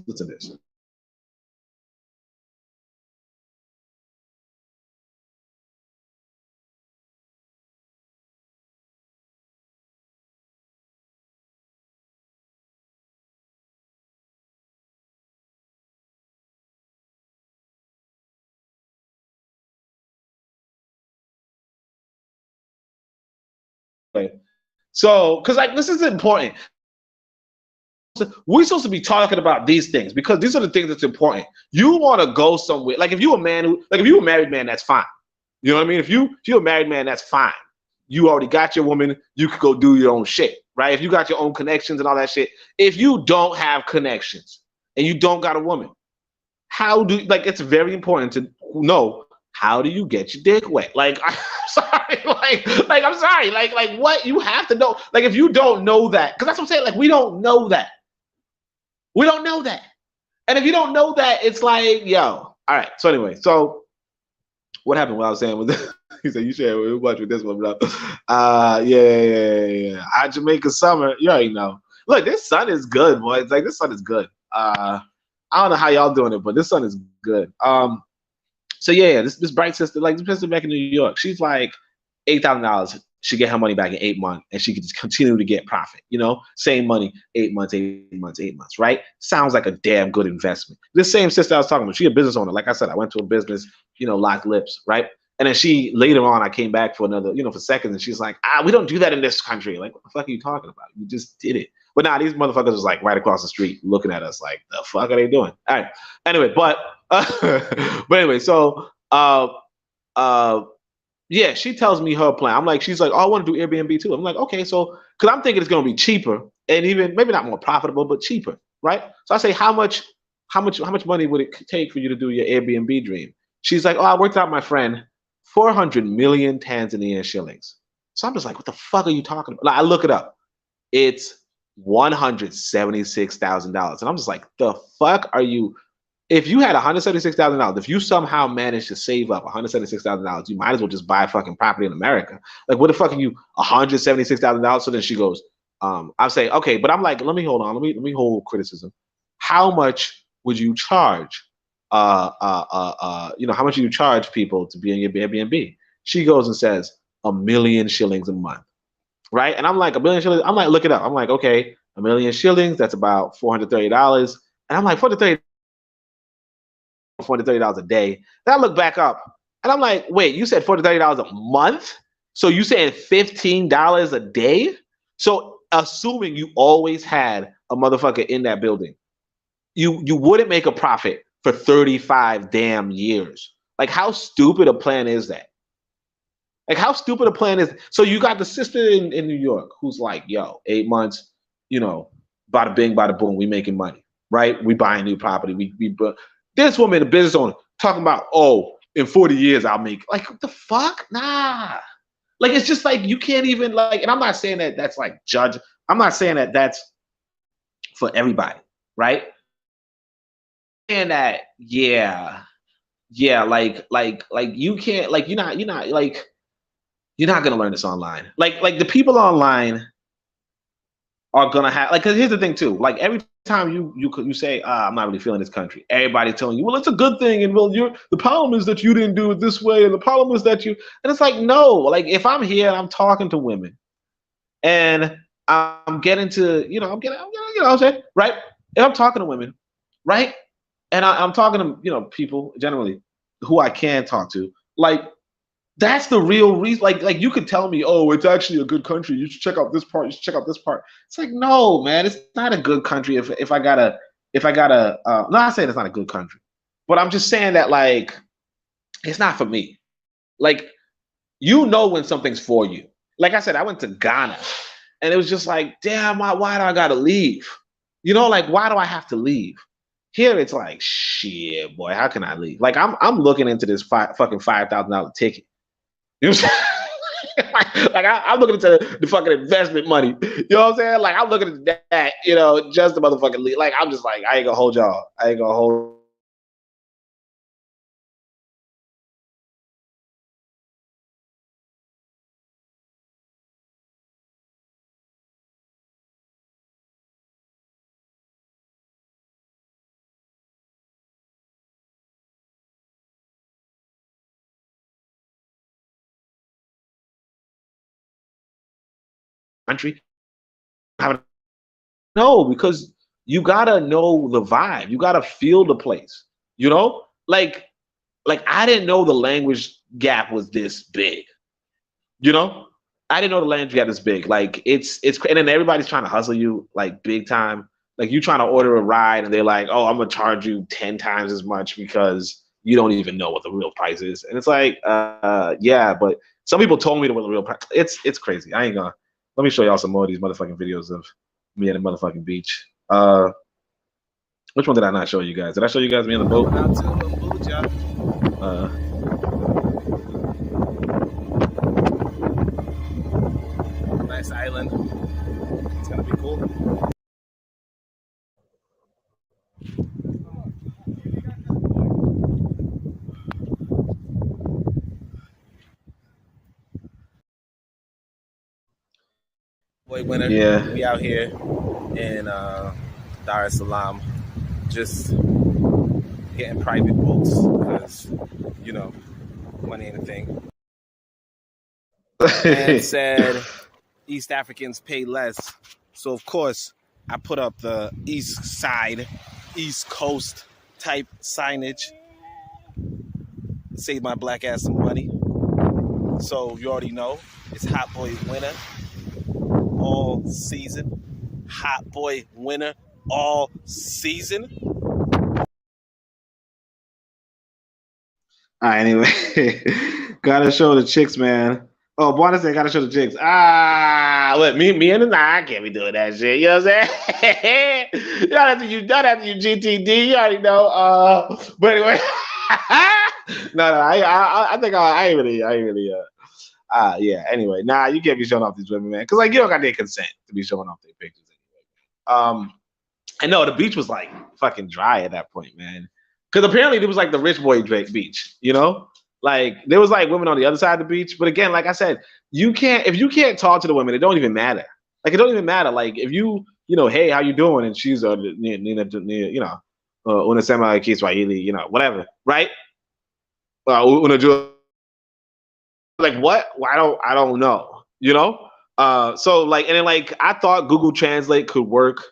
So, because like this is important. We're supposed to be talking about these things because these are the things that's important. You want to go somewhere. Like if you're a man if you're a married man, that's fine. You know what I mean? If you're a married man, that's fine. You already got your woman. You could go do your own shit, right? If you got your own connections and all that shit. If you don't have connections and you don't got a woman, it's very important to know, how do you get your dick wet? Like, I'm sorry, I'm sorry, like what you have to know. Like, if you don't know that, because that's what I'm saying. Like, we don't know that. We don't know that. And if you don't know that, it's like, yo, all right. So anyway, what happened? What I was saying was, he said, you share we watch with this one, bro. Yeah. Jamaica summer, you already know. Look, this sun is good, boy. It's like, this sun is good. I don't know how y'all doing it, but this sun is good. So yeah, this bright sister, like this sister back in New York, she's like $8,000. She get her money back in 8 months, and she could just continue to get profit. You know, same money, 8 months, right? Sounds like a damn good investment. This same sister I was talking about, she a business owner. Like I said, I went to a business, locked lips, right? And then she later on, I came back for another, for seconds, and she's like, we don't do that in this country. Like, what the fuck are you talking about? You just did it. But now these motherfuckers was like right across the street looking at us like, the fuck are they doing? All right. Anyway, but anyway, so yeah, she tells me her plan. I'm like, she's like, oh, I want to do Airbnb too. I'm like, okay, so because I'm thinking it's gonna be cheaper and even maybe not more profitable, but cheaper, right? So I say, how much money would it take for you to do your Airbnb dream? She's like, oh, I worked out, my friend, 400 million Tanzanian shillings. So I'm just like, what the fuck are you talking about? Like, I look it up. It's $176,000. And I'm just like, the fuck are you? If you had $176,000, if you somehow managed to save up $176,000, you might as well just buy a fucking property in America. Like, what the fuck are you $176,000? So then she goes, I'm saying, okay, but I'm like, let me hold on, let me hold criticism. How much would you charge? How much do you charge people to be in your Airbnb? She goes and says, 1,000,000 shillings a month. Right? And I'm like, 1,000,000 shillings. I'm like, look it up. I'm like, okay, 1,000,000 shillings, that's about $430. And I'm like, $430 a day. Then I look back up and I'm like, wait, you said $430 a month? So you saying $15 a day? So assuming you always had a motherfucker in that building, you wouldn't make a profit for 35 damn years. Like, how stupid a plan is that? Like, how stupid a plan is. So you got the sister in New York who's like, yo, 8 months, bada bing, bada boom, we making money, right? We buying new property. This woman, the business owner, talking about, oh, in 40 years I'll make, like, what the fuck? Nah. Like, it's just like, you can't even, like, and I'm not saying that that's like judge. I'm not saying that that's for everybody, right? And that, yeah, like you can't, like, you're not like, you're not gonna learn this online. Like the people online are gonna have, like, because here's the thing too. Like, every time you say, I'm not really feeling this country, everybody's telling you, well, it's a good thing, and well, the problem is that you didn't do it this way, and the problem is that you, and it's like, no, like, if I'm here and I'm talking to women, and I'm getting to, I'm saying, right? If I'm talking to women, right, and I'm talking to, people generally who I can talk to, like, that's the real reason. Like you could tell me, oh, it's actually a good country. You should check out this part. You should check out this part. It's like, no, man, it's not a good country. If I gotta, not saying it's not a good country, but I'm just saying that, like, it's not for me. Like, when something's for you. Like I said, I went to Ghana, and it was just like, damn, why do I gotta leave? Like, why do I have to leave? Here it's like, shit, boy, how can I leave? Like, I'm looking into this fucking $5,000 ticket. You know what I'm saying? like I'm looking into the fucking investment money. You know what I'm saying? Like, I'm looking at that, just the motherfucking leave. Like, I'm just like, I ain't gonna hold y'all. I ain't gonna hold. Country. No, because you gotta know the vibe. You gotta feel the place. Like I didn't know the language gap was this big. I didn't know the language gap is big. Like, it's and then everybody's trying to hustle you, like, big time. Like, you trying to order a ride and they're like, oh, I'm gonna charge you 10 times as much because you don't even know what the real price is. And it's like, yeah, but some people told me what the real price. It's crazy. I ain't gonna. Let me show y'all some more of these motherfucking videos of me at the motherfucking beach. Which one did I not show you guys? Did I show you guys me on the boat? Nice island. It's gonna be cool. Boy, winter. Yeah. We out here in Dar es Salaam, just getting private boats because money ain't a thing. And said East Africans pay less, so of course I put up the East Side, East Coast type signage. Save my black ass some money. So you already know it's Hot Boy winter all season. Hot Boy winter all season. All right, anyway, gotta show the chicks, man. Oh, Buana said gotta show the chicks. Look, me and the I can't be doing that shit. You know what I'm saying? you don't have to use GTD. You already know. But anyway, no, I think I ain't really. Yeah. Anyway, nah, you can't be showing off these women, man, because like you don't got their consent to be showing off their pictures anyway. I know the beach was like fucking dry at that point, man. Because apparently it was like the rich boy Drake beach, you know? Like there was like women on the other side of the beach, but again, like I said, if you can't talk to the women, it don't even matter. Like it don't even matter. Like if you know, hey, how you doing? And she's you know, unasema Kiswahili, you know, whatever, right? Like what? Well, I don't know, you know? So like, and then like I thought Google Translate could work,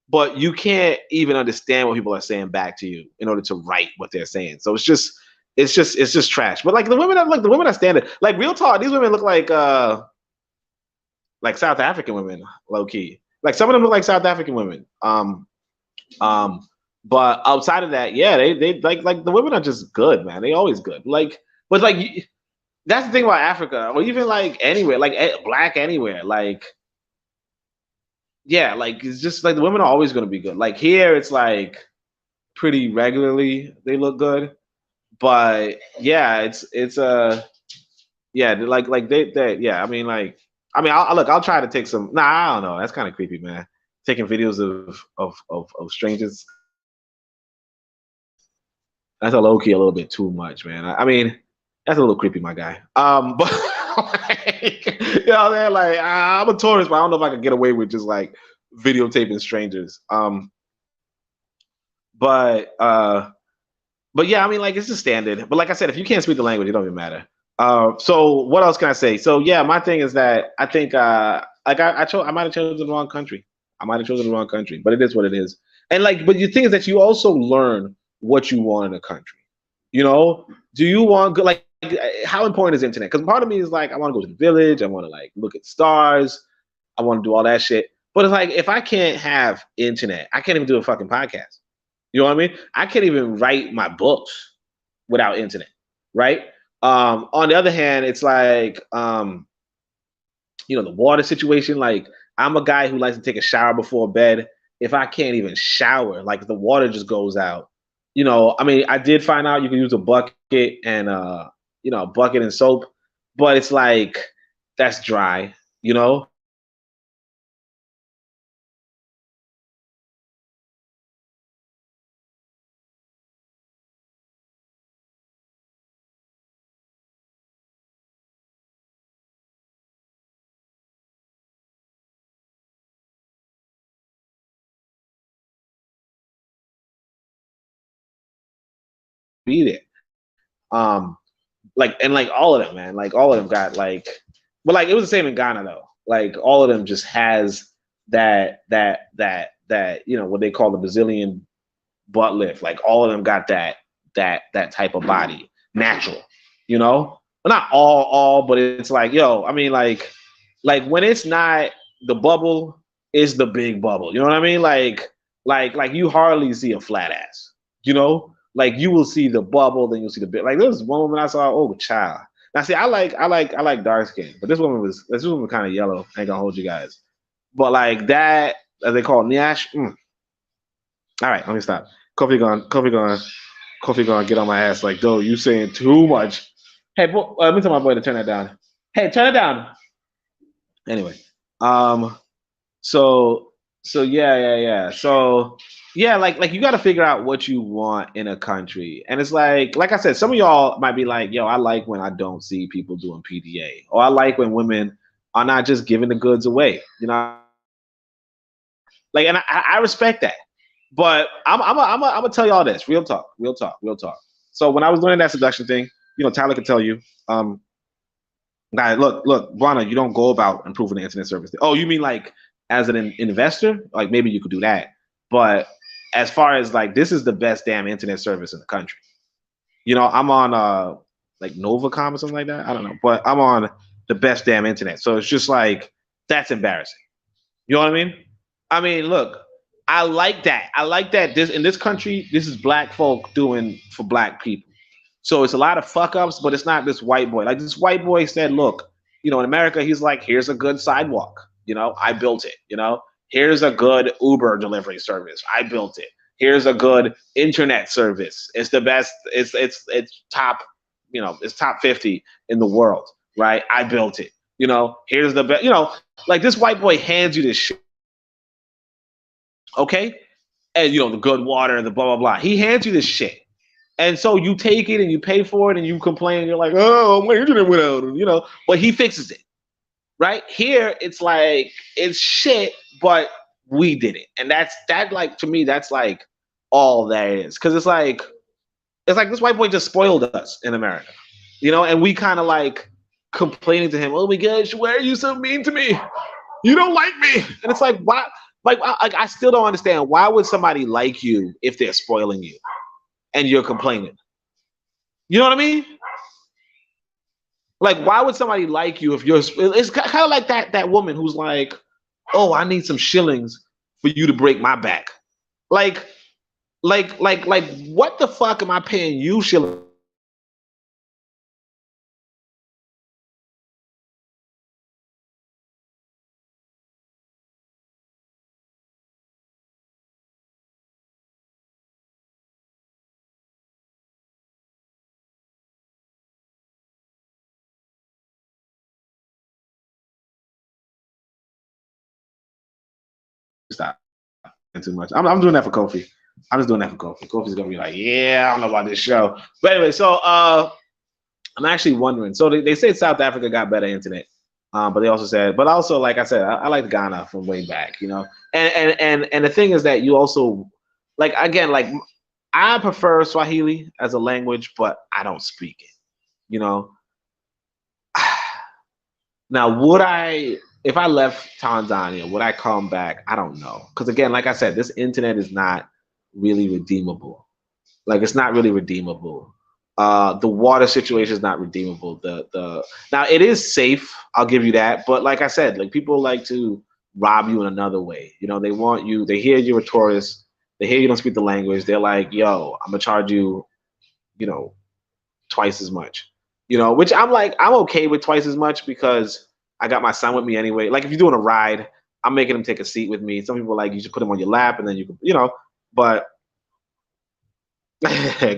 but you can't even understand what people are saying back to you in order to write what they're saying. So it's just trash. But like the women are standard. Like real talk, these women look like South African women, low key. Like some of them look like South African women. But outside of that, yeah, they like the women are just good, man. They always good. Like, but like that's the thing about Africa, or even like anywhere, like black anywhere. Like, yeah, like it's just like the women are always going to be good. Like here, it's like pretty regularly they look good, but yeah, it's yeah, like they yeah. I mean, I'll try to take some. Nah, I don't know. That's kind of creepy, man. Taking videos of strangers. That's a low key a little bit too much, man. I mean, that's a little creepy, my guy. But like, you know, they're like, I'm a tourist, but I don't know if I can get away with just like videotaping strangers. But yeah, I mean, like it's just standard. But like I said, if you can't speak the language, it don't even matter. So what else can I say? So yeah, my thing is that I think like I might have chosen the wrong country. I might have chosen the wrong country, but it is what it is. And like, but the thing is that you also learn what you want in a country. You know, do you want like how important is internet? Because part of me is like, I want to go to the village. I want to like look at stars. I want to do all that shit. But it's like if I can't have internet, I can't even do a fucking podcast. You know what I mean? I can't even write my books without internet, right? On the other hand, it's like you know, the water situation. Like I'm a guy who likes to take a shower before bed. If I can't even shower, like if the water just goes out, you know, I mean, I did find out you can use a bucket and you know, a bucket and soap, but it's like that's dry, you know. Beat it. Like and like all of them, man, like all of them got like, but like it was the same in Ghana though. Like all of them just has that you know what they call the Brazilian butt lift. Like all of them got that type of body, natural. You know, well, not all, but it's like yo. I mean, like when it's not the bubble, it's the big bubble. You know what I mean? Like you hardly see a flat ass. You know, like you will see the bubble, then you'll see the bit. Like there was one woman I saw. Oh, child. Now see, I like dark skin, but this woman was kind of yellow. I ain't gonna hold you guys, but like that, as they call it, Nyash. All right, let me stop. Kofi gonna get on my ass like, dude, you saying too much. Hey, let me tell my boy to turn that down. Hey, turn it down. Anyway, um, so yeah. So yeah, like you got to figure out what you want in a country, and it's like I said, some of y'all might be like, yo, I like when I don't see people doing PDA, or I like when women are not just giving the goods away, you know. Like, and I respect that. But I'm gonna tell y'all this, real talk. So when I was learning that seduction thing, you know, Tyler could tell you, guy, look, Rana, you don't go about improving the internet service. Oh, you mean like as an investor? Like maybe you could do that. But as far as like this is the best damn internet service in the country. You know, I'm on like Novacom or something like that. I don't know, but I'm on the best damn internet. So it's just like that's embarrassing. You know what I mean? I mean, look, I like that. I like that this in this country, this is black folk doing for black people. So it's a lot of fuck ups, but it's not this white boy. Like this white boy said, look, you know, in America, he's like, here's a good sidewalk. You know, I built it. You know, here's a good Uber delivery service. I built it. Here's a good internet service. It's the best. It's top, you know, it's top 50 in the world. right? I built it. You know, here's the best. You know, like this white boy hands you this shit, okay? And you know, the good water, the blah blah blah. He hands you this shit. And so you take it and you pay for it and you complain. You're like, oh, my internet went out. You know, but he fixes it. Right here, it's like it's shit, but we did it, and that like to me, that's like all that is. Because it's like this white boy just spoiled us in America, you know, and we kind of like complaining to him. Oh my gosh, why are you so mean to me? You don't like me, and it's like why? Like I still don't understand why would somebody like you if they're spoiling you and you're complaining. You know what I mean? Like, why would somebody like you if you're? It's kind of like that woman who's like, "Oh, I need some shillings for you to break my back." Like, what the fuck am I paying you shillings? Stop too much. I'm doing that for Kofi. I'm just doing that for Kofi. Kofi's gonna be like, "Yeah, I don't know about this show." But anyway, so I'm actually wondering. So they say South Africa got better internet. But they also said, but also like I said, I like Ghana from way back, you know. And the thing is that you also like again like I prefer Swahili as a language, but I don't speak it, you know. Now, would I if I left Tanzania, would I come back? I don't know, because again, like I said, this internet is not really redeemable. Like it's not really redeemable. The water situation is not redeemable. The now it is safe, I'll give you that. But like I said, like people like to rob you in another way. You know, they want you. They hear you're a tourist. They hear you don't speak the language. They're like, "Yo, I'm gonna charge you, you know, twice as much." You know, which I'm like, I'm okay with twice as much because I got my son with me anyway. Like if you're doing a ride, I'm making him take a seat with me. Some people are like you should put him on your lap and then you can, you know, but.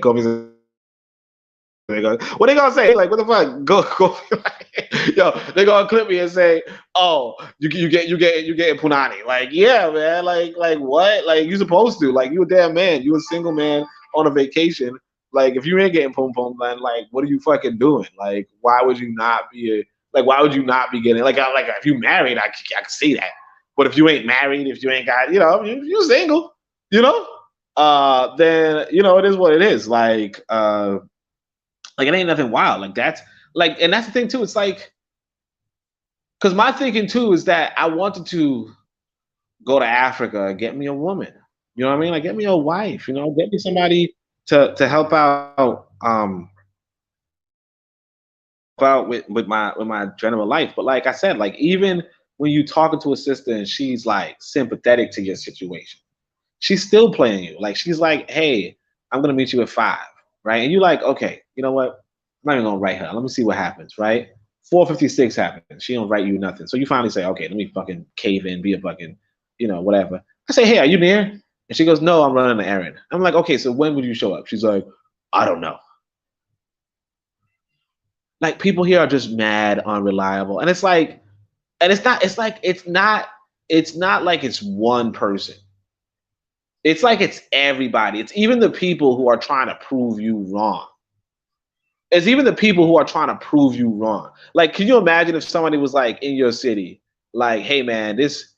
Kobe's what they gonna say? Like, what the fuck? Go. Yo, they gonna clip me and say, "Oh, you getting punani?" Like, yeah, man. Like what? Like you supposed to? Like you a damn man. You a single man on a vacation. Like if you ain't getting pum pum, then like what are you fucking doing? Like why would you not be why would you not be getting like if you married, I can see that. But if you ain't married, if you ain't got, you know, if you're single, you know, then you know it is what it is. Like it ain't nothing wild. Like that's like, and that's the thing too. It's like, because my thinking too is that I wanted to go to Africa and get me a woman. You know what I mean? Like get me a wife. You know, get me somebody to help out with my general life. But like I said, like even when you talking to a sister and she's like sympathetic to your situation, she's still playing you. Like she's like, "Hey, I'm gonna meet you at 5." Right? And you like, okay, you know what? I'm not even gonna write her. Let me see what happens, right? 4:56 happens. She don't write you nothing. So you finally say, okay, let me fucking cave in, be a fucking, you know, whatever. I say, hey, are you near? And she goes, no, I'm running an errand. I'm like, okay, so when would you show up? She's like, I don't know. Like people here are just mad, unreliable. And it's like, and it's not like it's one person. It's like it's everybody. It's even the people who are trying to prove you wrong. It's even the people who are trying to prove you wrong. Like, can you imagine if somebody was like in your city, like, hey man, this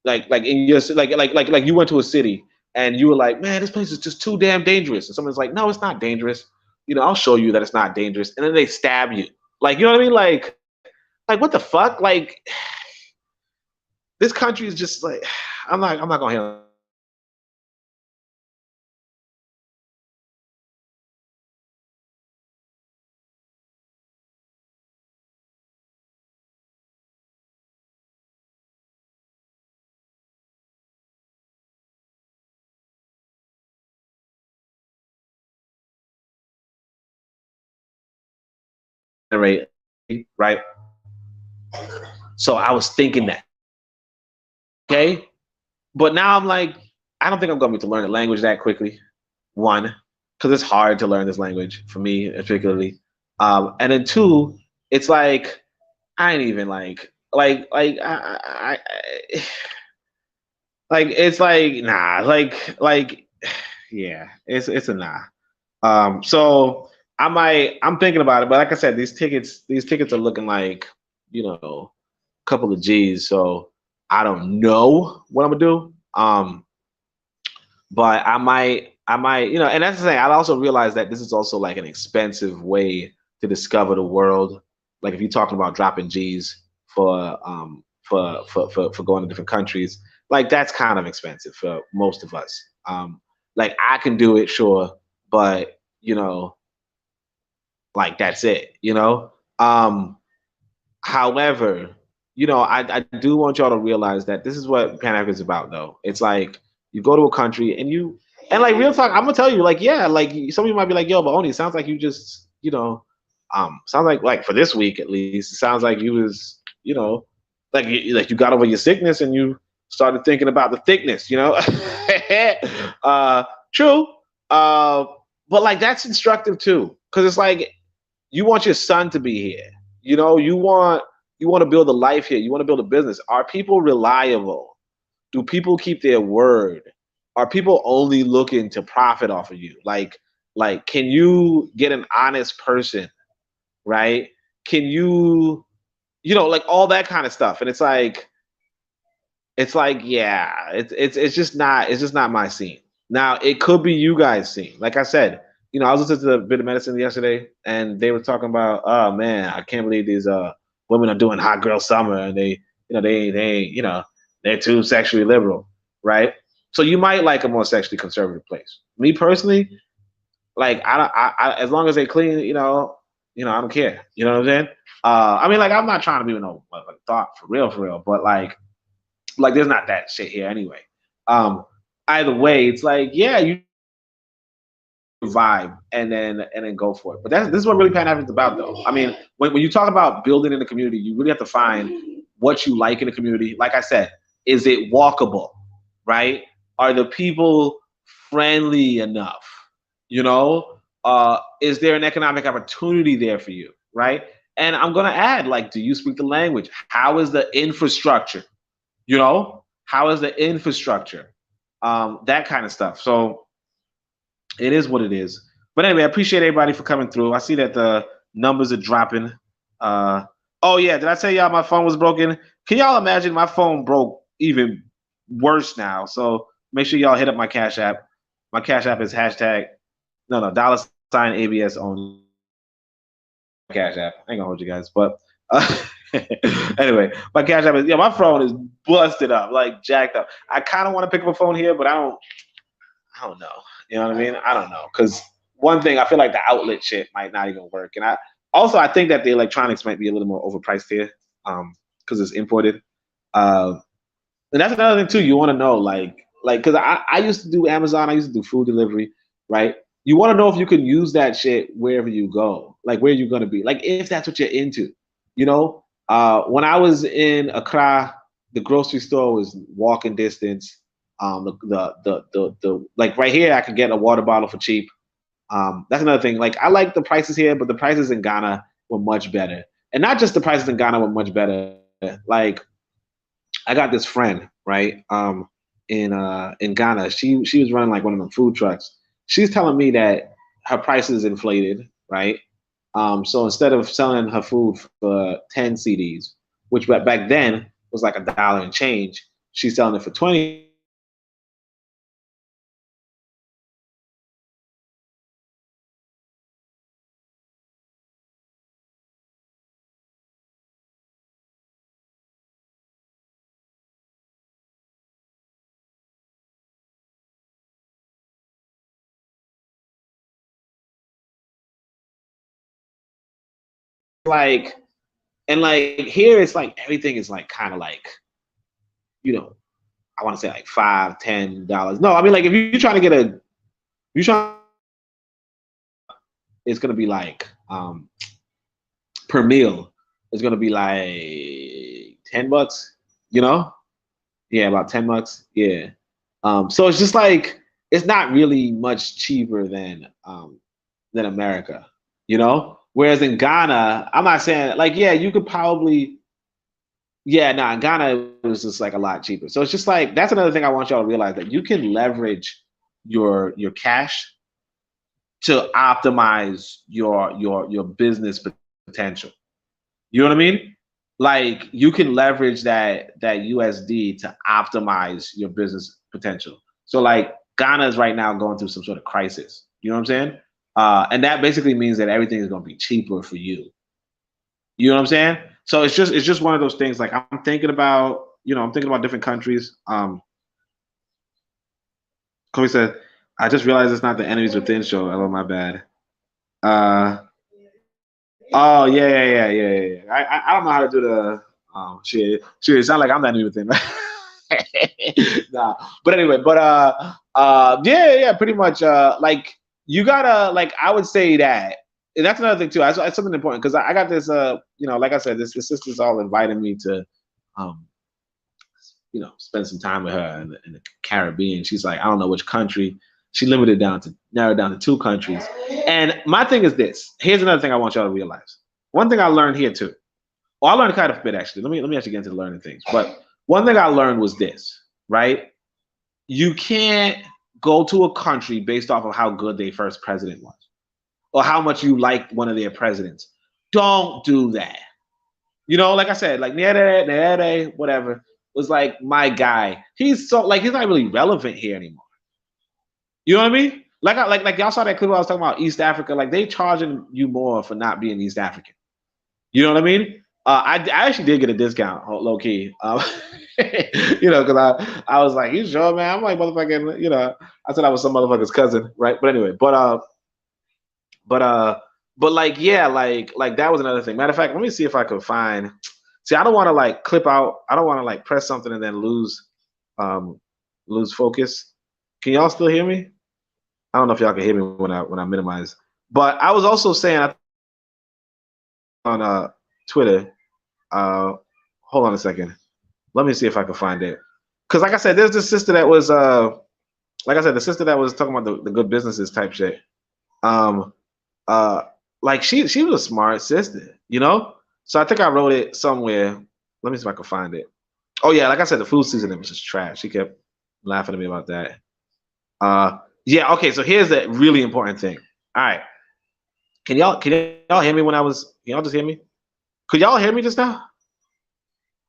like in your like you went to a city and you were like, man, this place is just too damn dangerous. And someone's like, no, it's not dangerous. You know, I'll show you that it's not dangerous. And then they stab you. Like, you know what I mean? Like what the fuck? Like this country is just like I'm not gonna hear right? So I was thinking that. Okay. But now I'm like, I don't think I'm going to learn the language that quickly. One, because it's hard to learn this language for me, particularly. And then two, it's like I ain't even like it's like nah, like yeah, it's a nah. So I'm thinking about it, but like I said, these tickets are looking like, a couple of G's. So I don't know what I'm gonna do. But I might, and that's the thing. I also realize that this is also like an expensive way to discover the world. Like if you're talking about dropping G's for going to different countries, like that's kind of expensive for most of us. Like I can do it, sure, but like that's it. However, I do want y'all to realize that this is what Pan Africa is about, though. It's like you go to a country and like real talk, I'm gonna tell you, like, yeah, like some of you might be like, yo, but only it sounds like you just, sounds like for this week at least, it sounds like you was, like you got over your sickness and you started thinking about the thickness. True. But like that's instructive too, because it's like you want your son to be here. You want to build a life here. You want to build a business. Are people reliable? Do people keep their word? Are people only looking to profit off of you? Like can you get an honest person, right? Can you, like all that kind of stuff? And it's like, yeah, it's just not my scene. Now it could be you guys' scene. Like I said, I was listening to a bit of medicine yesterday, and they were talking about, oh man, I can't believe these women are doing hot girl summer, and they're too sexually liberal, right? So you might like a more sexually conservative place. Me personally, like as long as they clean, I don't care. You know what I'm saying? I mean, like I'm not trying to be no like thought for real, but like there's not that shit here anyway. Um, Either way, it's like, yeah, you vibe and then go for it. But this is what really Pan African's about, though. I mean, when you talk about building in the community, you really have to find what you like in the community. Like I said, is it walkable, right? Are the people friendly enough? Is there an economic opportunity there for you, right? And I'm gonna add, like, do you speak the language? How is the infrastructure? How is the infrastructure? That kind of stuff. So it is what it is. But anyway, I appreciate everybody for coming through. I see that the numbers are dropping. Oh yeah, did I tell y'all my phone was broken? Can y'all imagine my phone broke even worse now? So make sure y'all hit up my Cash App. My Cash App is hashtag $sign ABS on Cash App. I ain't gonna hold you guys, but anyway, my Cash App is my phone is busted up, like jacked up. I kind of want to pick up a phone here, but I don't know. You know what I mean? I don't know, because one thing, I feel like the outlet shit might not even work, and I think that the electronics might be a little more overpriced here, because it's imported. And that's another thing too. You want to know, like, because I used to do Amazon, I used to do food delivery, right? You want to know if you can use that shit wherever you go, like where you're gonna be, like if that's what you're into. When I was in Accra, the grocery store was walking distance. The like right here, I could get a water bottle for cheap. That's another thing. Like I like the prices here, but the prices in Ghana were much better, and not just the prices in Ghana were much better. Like I got this friend, right? In Ghana, she was running like one of them food trucks. She's telling me that her prices inflated, right? So instead of selling her food for 10 CDs, which back then was like $1 and change, she's selling it for 20. Like, and like here it's like everything is like kind of like, I want to say like $5, $10. No, I mean, like if you're trying to get you trying, it's gonna be like per meal, it's gonna be like $10. Yeah, about $10. Yeah. So it's just like it's not really much cheaper than America. Whereas in Ghana, I'm not saying like, yeah, you could probably, yeah, no, in Ghana it was just like a lot cheaper. So it's just like that's another thing I want y'all to realize that you can leverage your cash to optimize your business potential. You know what I mean? Like you can leverage that USD to optimize your business potential. So like Ghana is right now going through some sort of crisis. You know what I'm saying? And that basically means that everything is going to be cheaper for you. You know what I'm saying? So it's just one of those things. Like I'm thinking about, I'm thinking about different countries. Kobe said, I just realized it's not the enemies within show. Oh, my bad. Uh, oh yeah. I don't know how to do the shit. It sounds like I'm not even thing. Nah, but anyway, yeah, pretty much. Like you gotta like I would say that. And that's another thing too. That's something important because I got this. Like I said, this sister's all inviting me to, um, spend some time with her in the Caribbean. She's like, I don't know which country. She narrowed down to two countries. And my thing is this. Here's another thing I want y'all to realize. One thing I learned here too. Well, I learned quite a bit actually. Let me actually get into learning things. But one thing I learned was this, right? You can't go to a country based off of how good their first president was or how much you liked one of their presidents. Don't do that. Like I said, like Nyerere, whatever, was like my guy. He's he's not really relevant here anymore. You know what I mean? Like y'all saw that clip I was talking about East Africa. Like they charging you more for not being East African. You know what I mean? I actually did get a discount, low key. Because I was like, you sure, man? I'm like motherfucking, I said I was some motherfucker's cousin, right? But anyway, but but like yeah, like that was another thing. Matter of fact, let me see if I could find. See, I don't want to like clip out. I don't want to like press something and then um lose focus. Can y'all still hear me? I don't know if y'all can hear me when I minimize. But I was also saying on Twitter. Uh, Hold on a second. Let me see if I can find it. Because like I said, there's this sister that was like I said, the sister that was talking about the good businesses type shit. Um, uh, like she was a smart sister. So I think I wrote it somewhere. Let me see if I can find it. Oh yeah, like I said, the food seasoning was just trash. She kept laughing at me about that. Yeah, okay, so here's the really important thing. All right. Can y'all hear me when I was can y'all just hear me? Could y'all hear me just now?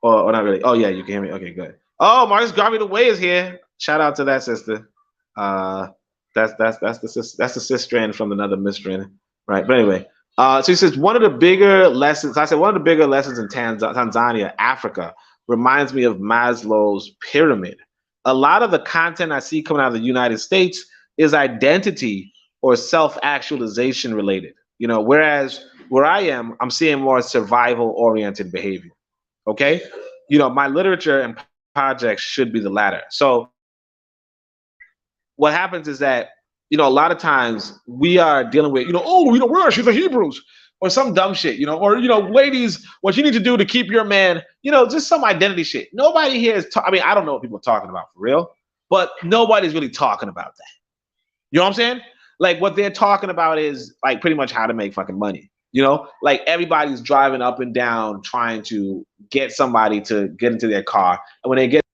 Or not really? Oh yeah, you can hear me. Okay, good. Oh, Marcus Garvey the Way is here. Shout out to that sister. Uh that's the cis strand from another miss strand. Right. But anyway, so he says one of the bigger lessons, I said one of the bigger lessons in Tanzania, Africa, reminds me of Maslow's pyramid. A lot of the content I see coming out of the United States is identity or self-actualization related. Whereas where I am, I'm seeing more survival-oriented behavior. Okay, my literature and projects should be the latter. So what happens is that a lot of times we are dealing with we're actually the Hebrews or some dumb shit, or ladies, what you need to do to keep your man, just some identity shit. Nobody here is. I mean, I don't know what people are talking about for real, but nobody's really talking about that. You know what I'm saying? Like what they're talking about is like pretty much how to make fucking money. Like everybody's driving up and down trying to get somebody to get into their car, and when they get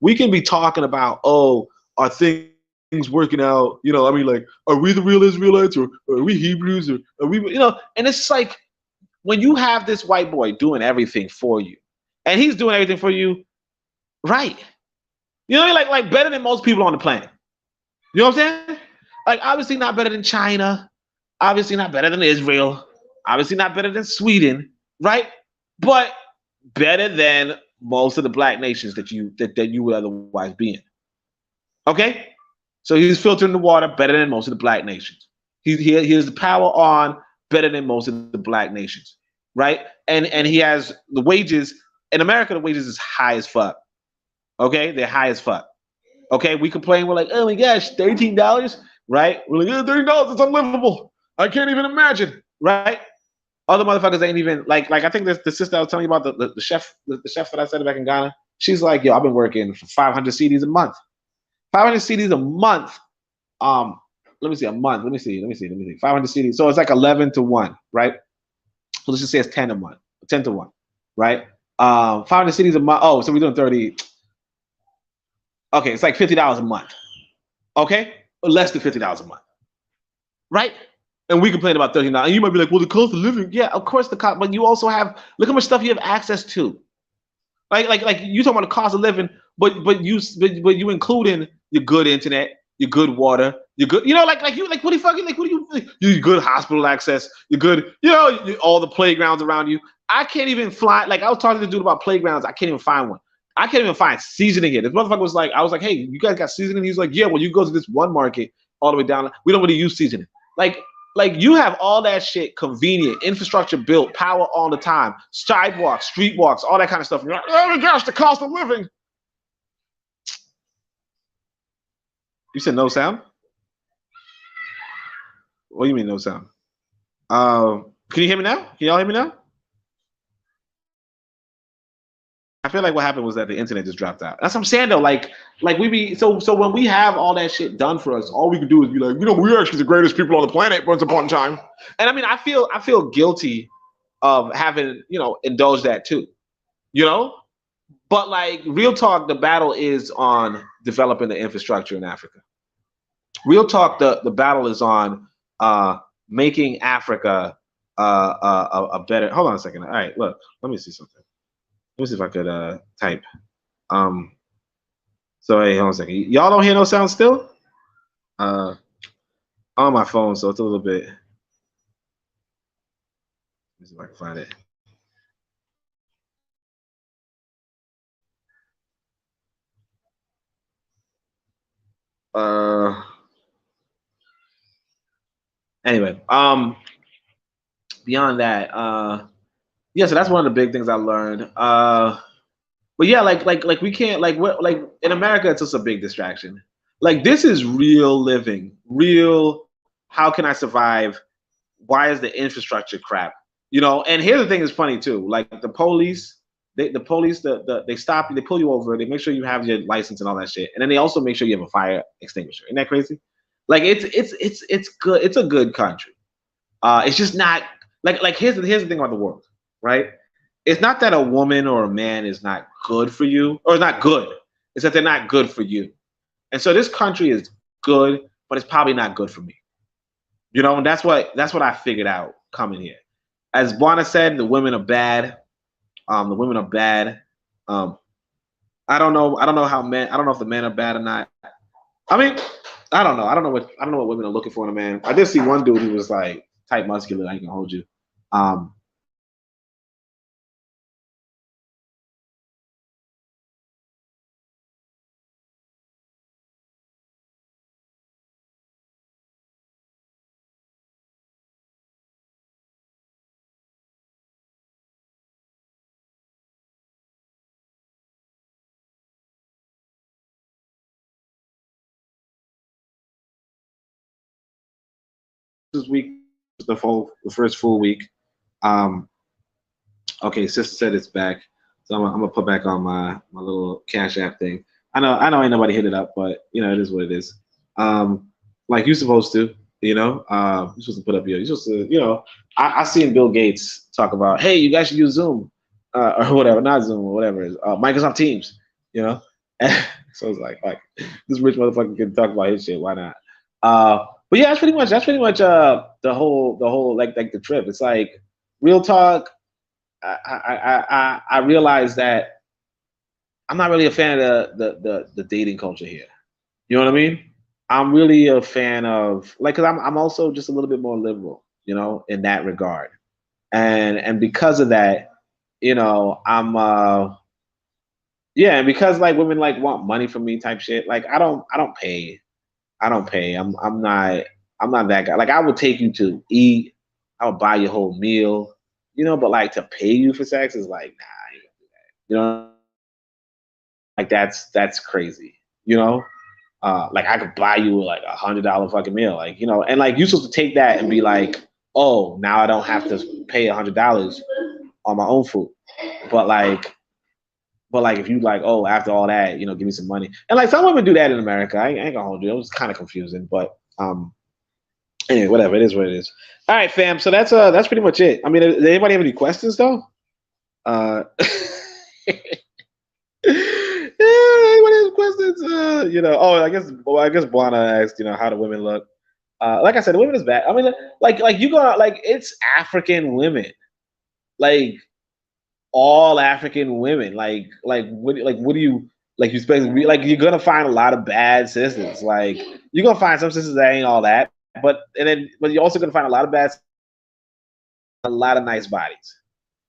We can be talking about, oh, are things working out? You know, I mean, like, are we the real Israelites, or are we Hebrews, or are we, you know? And it's like when you have this white boy doing everything for you, and he's doing everything for you, right? You know, like better than most people on the planet. You know what I'm saying? Like, obviously not better than China, obviously not better than Israel, obviously not better than Sweden, right? But better than most of the black nations that you would otherwise be in. Okay? So he's filtering the water better than most of the black nations. He has the power on better than most of the black nations, right? And he has the wages in America. The wages is high as fuck. Okay, they're high as fuck. Okay, we complain. We're like, oh my gosh, $13, right? We're like, yeah, $13, it's unlivable. I can't even imagine, right? Other motherfuckers ain't even like I think the sister I was telling you about the chef that I said back in Ghana. She's like, yo, I've been working for 500 CDs a month. 500 CDs a month. Let me see a month. Let me see. 500 CDs. So it's like 11 to 1, right? So let's just say it's 10 a month, 10 to 1, right? 500 CDs a month. Oh, so we're doing 30. Okay, it's like $50 a month. Okay, or less than $50 a month, right? And we complain about $13. And you might be like, well, the cost of living. Yeah, of course the cost, but you also have, look how much stuff you have access to. Like you talking about the cost of living, but you including your good internet, your good water, your good, you know, like what do you fucking, like, what do you good hospital access, your good, you know, all the playgrounds around you. I can't even fly. Like, I was talking to the dude about playgrounds. I can't even find one. I can't even find seasoning here. This motherfucker was like, I was like, hey, you guys got seasoning? He's like, yeah, well, you go to this one market all the way down. We don't really use seasoning. Like you have all that shit convenient, infrastructure built, power all the time, sidewalks, street walks, all that kind of stuff. And you're like, oh my gosh, the cost of living. You said no sound? What do you mean no sound? Can you hear me now? Can y'all hear me now? I feel like what happened was that the internet just dropped out. That's what I'm saying though. Like we be so when we have all that shit done for us, all we can do is be like, you know, we're actually the greatest people on the planet once upon a time. And I mean, I feel guilty of having, you know, indulged that too. You know? But like, real talk, the battle is on developing the infrastructure in Africa. Real talk, the battle is on making Africa a better. Hold on a second. All right, look, let me see something. Let me see if I could type. So hey, hold on a second. Y'all don't hear no sound still? On my phone, so it's a little bit. Let me see if I can find it. Anyway, beyond that, yeah, so that's one of the big things I learned. But yeah, like we can't, like in America, it's just a big distraction. Like, this is real living, real. How can I survive? Why is the infrastructure crap? You know, and here's the thing is funny too. Like the police, they stop you, they pull you over, they make sure you have your license and all that shit, and then they also make sure you have a fire extinguisher. Isn't that crazy? Like it's good. It's a good country. It's just not like here's the thing about the world, right? It's not that a woman or a man is not good for you or is not good. It's that they're not good for you. And so this country is good, but it's probably not good for me. You know, and that's what I figured out coming here. As Buana said, the women are bad. The women are bad. I don't know how men. I don't know if the men are bad or not. I mean, I don't know. I don't know what women are looking for in a man. I did see one dude who was like tight, muscular. I can hold you. This week was the first full week. Okay, sister said it's back, so I'm gonna put back on my little Cash App thing. I know ain't nobody hit it up, but you know, it is what it is. Like you're supposed to, you know, you're supposed to put up you're supposed to, you know. I seen Bill Gates talk about, hey, you guys should use Zoom or whatever, not Zoom or whatever it is, Microsoft Teams, you know. So it's like this rich motherfucker can talk about his shit. Why not? But yeah, that's pretty much the whole like the trip. It's like real talk. I realized that I'm not really a fan of the dating culture here. You know what I mean? I'm really a fan of like, cause I'm also just a little bit more liberal, in that regard, and because of that, I'm yeah, and because like women like want money from me type shit, like I don't pay. I'm not that guy. Like I would take you to eat, I would buy you a whole meal, but like to pay you for sex is like, nah, I ain't gonna do that. Like that's crazy, you know? Like I could buy you like $100 fucking meal, like, and like you're supposed to take that and be like, oh, now I don't have to pay $100 on my own food. But like if you like, oh, after all that, give me some money. And like some women do that in America. I ain't gonna hold you. It was kind of confusing, but anyway, whatever. It is what it is. All right, fam. So that's pretty much it. I mean, does anybody have any questions though? Yeah, anybody has questions? Oh, I guess Buana asked, how do women look? Like I said, the women is bad. I mean, like you go like it's African women, like all African women. What do you like? You expect like you're gonna find a lot of bad sisters. Like you're gonna find some sisters that ain't all that, but you're also gonna find a lot of a lot of nice bodies,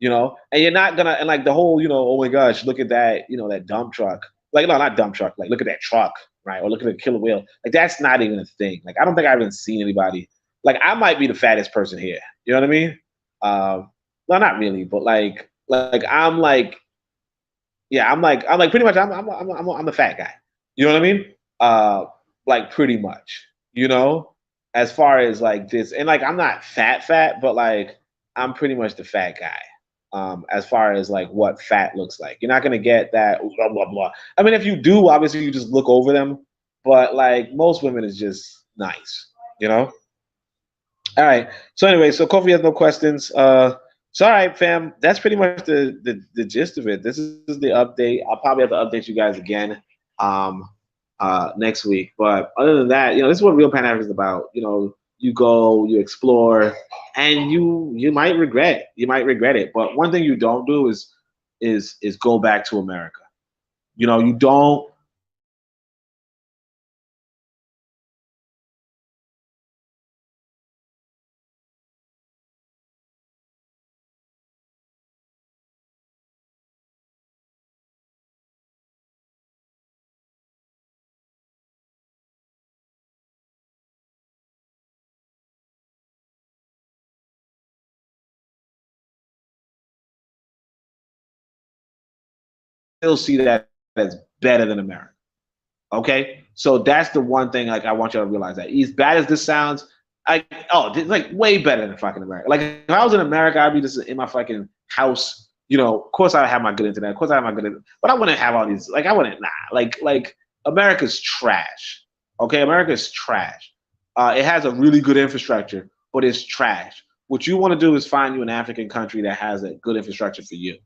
and you're not gonna and like the whole, oh my gosh, look at that, that dump truck. Like no, not dump truck. Like look at that truck, right? Or look at the killer whale. Like that's not even a thing. Like I don't think I've even seen anybody. Like I might be the fattest person here. You know what I mean? No, not really, but like I'm like pretty much I'm the fat guy. You know what I mean? Like pretty much. As far as like this, and like I'm not fat, but like I'm pretty much the fat guy. As far as like what fat looks like, you're not gonna get that blah blah blah. I mean, if you do, obviously you just look over them, but like most women is just nice. All right. So anyway, so Kofi has no questions. So all right, fam. That's pretty much the gist of it. This is the update. I'll probably have to update you guys again next week. But other than that, this is what Real Pan-Africanism is about. You go, you explore, and you might regret. You might regret it. But one thing you don't do is go back to America. You don't. Still see that as better than America. Okay, so that's the one thing like I want you to realize that as bad as this sounds, it's like way better than fucking America. Like if I was in America, I'd be just in my fucking house. Of course I have my good internet. Of course I have my good internet, but I wouldn't have all these. Like I wouldn't. Nah. Like America's trash. Okay, America's trash. It has a really good infrastructure, but it's trash. What you want to do is find you an African country that has a good infrastructure for you.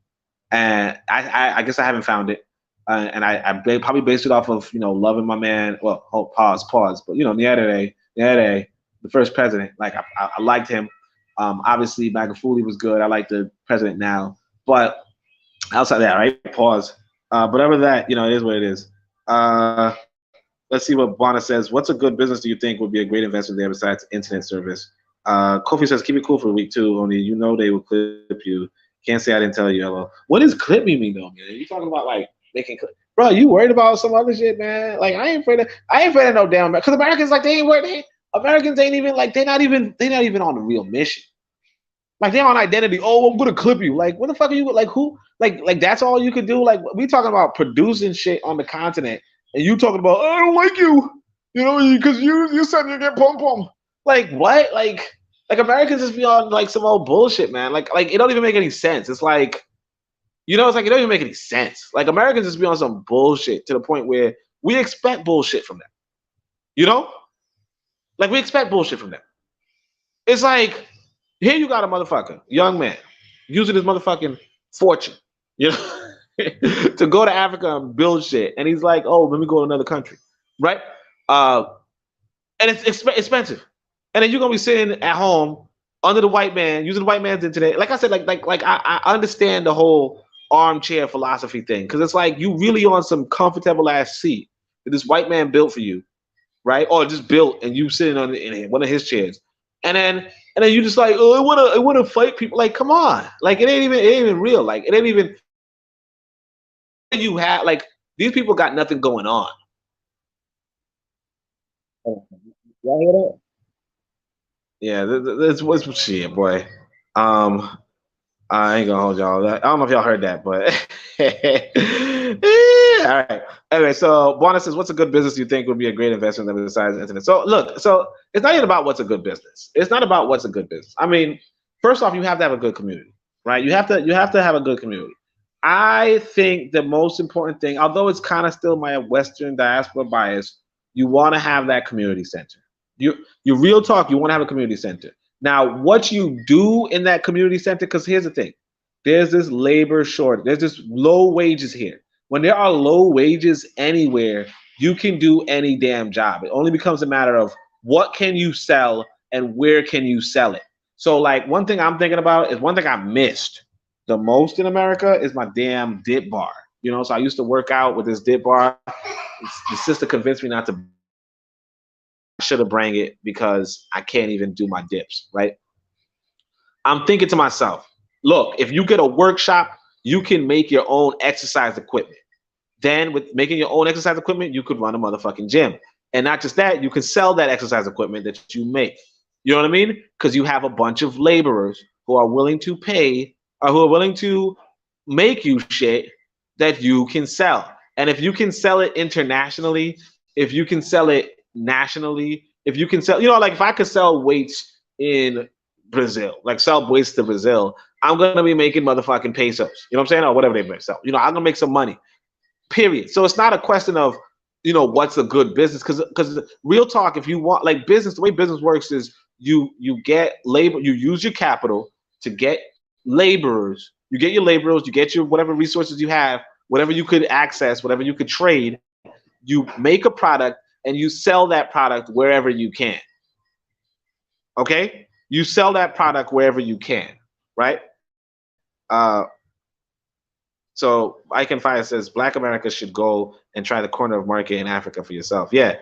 And I guess I haven't found it. And I probably based it off of loving my man. Well, pause. But Nyerere, the first president, like I liked him. Obviously Magufuli was good. I like the president now, but outside that, right? Pause. But other than that, it is what it is. Let's see what Bonner says. What's a good business do you think would be a great investment there besides internet service? Kofi says keep it cool for a week too. Only they will clip you. Can't say I didn't tell you. Hello. What does clipping mean though, man? You talking about like making clip? Bro, you worried about some other shit, man? Like I ain't afraid of no damn because Americans like they ain't worried. Americans ain't even like they're not even on the real mission. Like they're on identity. Oh, I'm gonna clip you. Like what the fuck are you like? Who like that's all you could do? Like we talking about producing shit on the continent, and you talking about I don't like you, because you said you get pom pom. Like what? Like Americans just be on like some old bullshit, man. Like it don't even make any sense. It's like, it's like it don't even make any sense. Like Americans just be on some bullshit to the point where we expect bullshit from them. Like we expect bullshit from them. It's like here you got a motherfucker, young man, using his motherfucking fortune, to go to Africa and build shit. And he's like, oh, let me go to another country, right? Uh, and it's expensive. And then you're gonna be sitting at home under the white man, using the white man's internet. Like I said, like I understand the whole armchair philosophy thing, because it's like you really on some comfortable ass seat that this white man built for you, right? Or just built, and you sitting on in one of his chairs, and then you just like, oh, I wanna fight people. Like, come on, like it ain't even real. Like it ain't even. You have like these people got nothing going on. Y'all hear that? Yeah, this was shit, boy. Um, I ain't gonna hold y'all. I don't know if y'all heard that, but all right. Anyway, so Buana says, "What's a good business you think would be a great investment besides the internet?" So look, so it's not even about what's a good business. It's not about what's a good business. I mean, first off, you have to have a good community, right? You have to have a good community. I think the most important thing, although it's kind of still my Western diaspora bias, you want to have that community center. You real talk, you want to have a community center. Now, what you do in that community center, because here's the thing, there's this labor shortage, there's this low wages here. When there are low wages anywhere, you can do any damn job. It only becomes a matter of what can you sell and where can you sell it. So, like, one thing I'm thinking about is one thing I missed the most in America is my damn dip bar. You know, so I used to work out with this dip bar. The sister convinced me not to. I should have bring it because I can't even do my dips, right? I'm thinking to myself, look, if you get a workshop, you can make your own exercise equipment. Then with making your own exercise equipment, you could run a motherfucking gym. And not just that, you can sell that exercise equipment that you make. You know what I mean? Because you have a bunch of laborers who are willing to pay or who are willing to make you shit that you can sell. And if you can sell it internationally, if you can sell it nationally, if you can sell, you know, like if I could sell weights in Brazil, like sell weights to Brazil, I'm gonna be making motherfucking pesos. You know what I'm saying? Or whatever they sell. You know, I'm gonna make some money. Period. So it's not a question of, you know, what's a good business, because real talk, if you want like business, the way business works is you get labor, you use your capital to get laborers, you get your laborers, you get your whatever resources you have, whatever you could access, whatever you could trade, you make a product and you sell that product wherever you can. Okay? You sell that product wherever you can, right? So Icon Fire says Black America should go and try the corner of market in Africa for yourself. Yeah.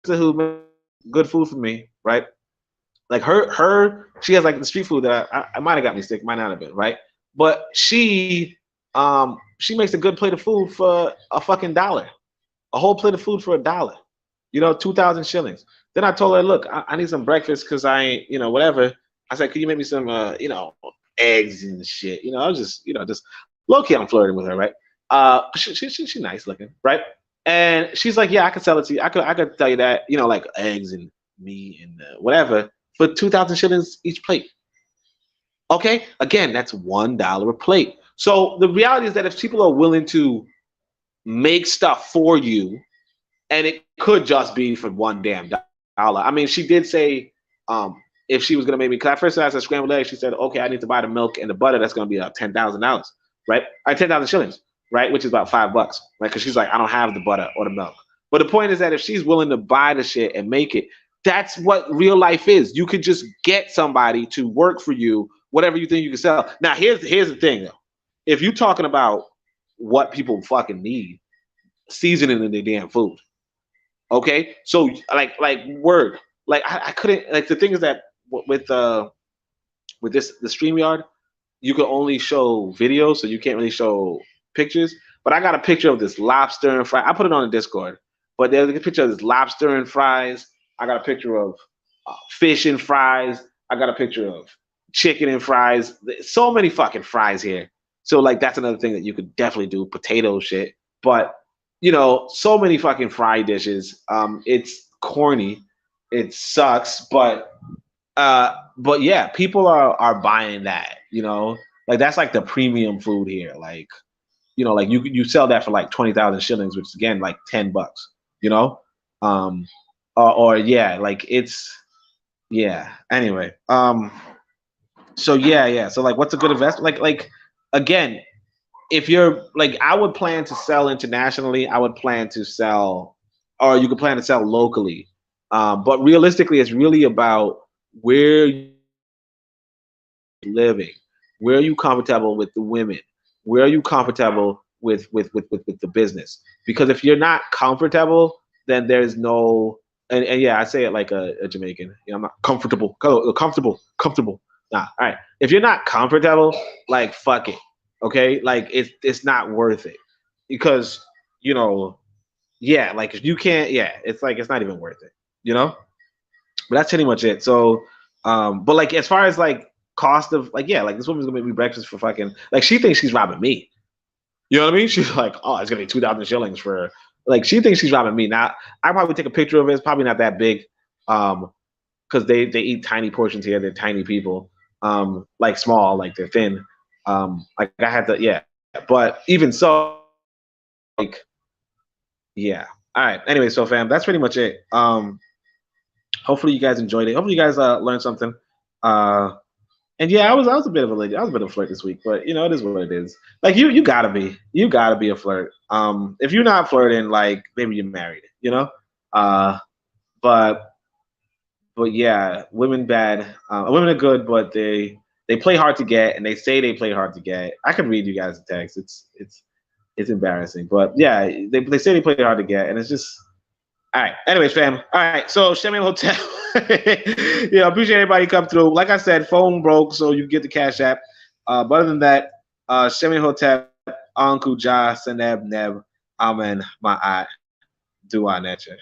Who makes good food for me, right? Like she has like the street food that I might have got me sick, might not have been, right? But she makes a good plate of food for a fucking dollar, a whole plate of food for $1, you know, 2,000 shillings. Then I told her, look, I need some breakfast because I ain't, you know, whatever. I said, could you make me some, you know, eggs and shit? You know, I was just, you know, just low key, I'm flirting with her, right? She's nice looking, right? And she's like, yeah, I could sell it to you. I could tell you that, you know, like eggs and meat and whatever for 2,000 shillings each plate. Okay, again, that's $1 a plate. So the reality is that if people are willing to make stuff for you, and it could just be for one damn dollar. I mean, she did say if she was gonna make me, because at first I said scrambled eggs, she said, okay, I need to buy the milk and the butter. That's gonna be $10,000, right? 10,000 shillings, right? Which is about $5, right? Because she's like, I don't have the butter or the milk. But the point is that if she's willing to buy the shit and make it, that's what real life is. You could just get somebody to work for you, whatever you think you can sell. Now, here's the thing though. If you're talking about what people fucking need, seasoning in their damn food. Okay, so like word, like I couldn't, like the thing is that with the StreamYard, you can only show videos, so you can't really show pictures. But I got a picture of this lobster and fries. I put it on the Discord. But there's a picture of this lobster and fries. I got a picture of fish and fries. I got a picture of chicken and fries. So many fucking fries here. So like that's another thing that you could definitely do, potato shit. But you know, so many fucking fry dishes. It's corny. It sucks, but yeah, people are buying that, you know? Like that's like the premium food here. Like, you know, like you sell that for like 20,000 shillings, which is again like $10, you know? Um or yeah, like it's yeah. Anyway, so yeah. So like what's a good investment? Like again, if you're like I would plan to sell internationally, I would plan to sell or you could plan to sell locally. But realistically it's really about where you're living, where are you comfortable with the women, where are you comfortable with the business? Because if you're not comfortable, then there's no and yeah, I say it like a Jamaican. You know, I'm not comfortable, comfortable. Nah, all right. If you're not comfortable, like fuck it. Okay? Like it's not worth it. Because, you know, yeah, like if you can't, yeah, it's like it's not even worth it, you know? But that's pretty much it. So, but like as far as like cost of like yeah, like this woman's gonna make me breakfast for fucking like she thinks she's robbing me. You know what I mean? She's like, oh, it's gonna be 2,000 shillings for like she thinks she's robbing me. Now I probably take a picture of it. It's probably not that big, because they eat tiny portions here. They're tiny people, like small, like they're thin. Like I had to yeah, but even so, like yeah. All right. Anyway, so fam, that's pretty much it. Hopefully you guys enjoyed it. Hopefully you guys learned something. Uh, and yeah, I was a bit of a lady. I was a bit of a flirt this week, but you know it is what it is. Like you gotta be a flirt. If you're not flirting, like maybe you're married. You know. Uh, but yeah, women bad. Women are good, but they play hard to get, and they say they play hard to get. I can read you guys the text. It's embarrassing, but yeah, they say they play hard to get, and it's just all right. Anyways, fam. All right. So Shemin Hotel. Yeah, appreciate everybody come through. Like I said, phone broke, so you get the Cash App. But other than that, Shemin Hotel, Uncle Ja, Seneb Neb, Amen, Ma'at, Dua Neche.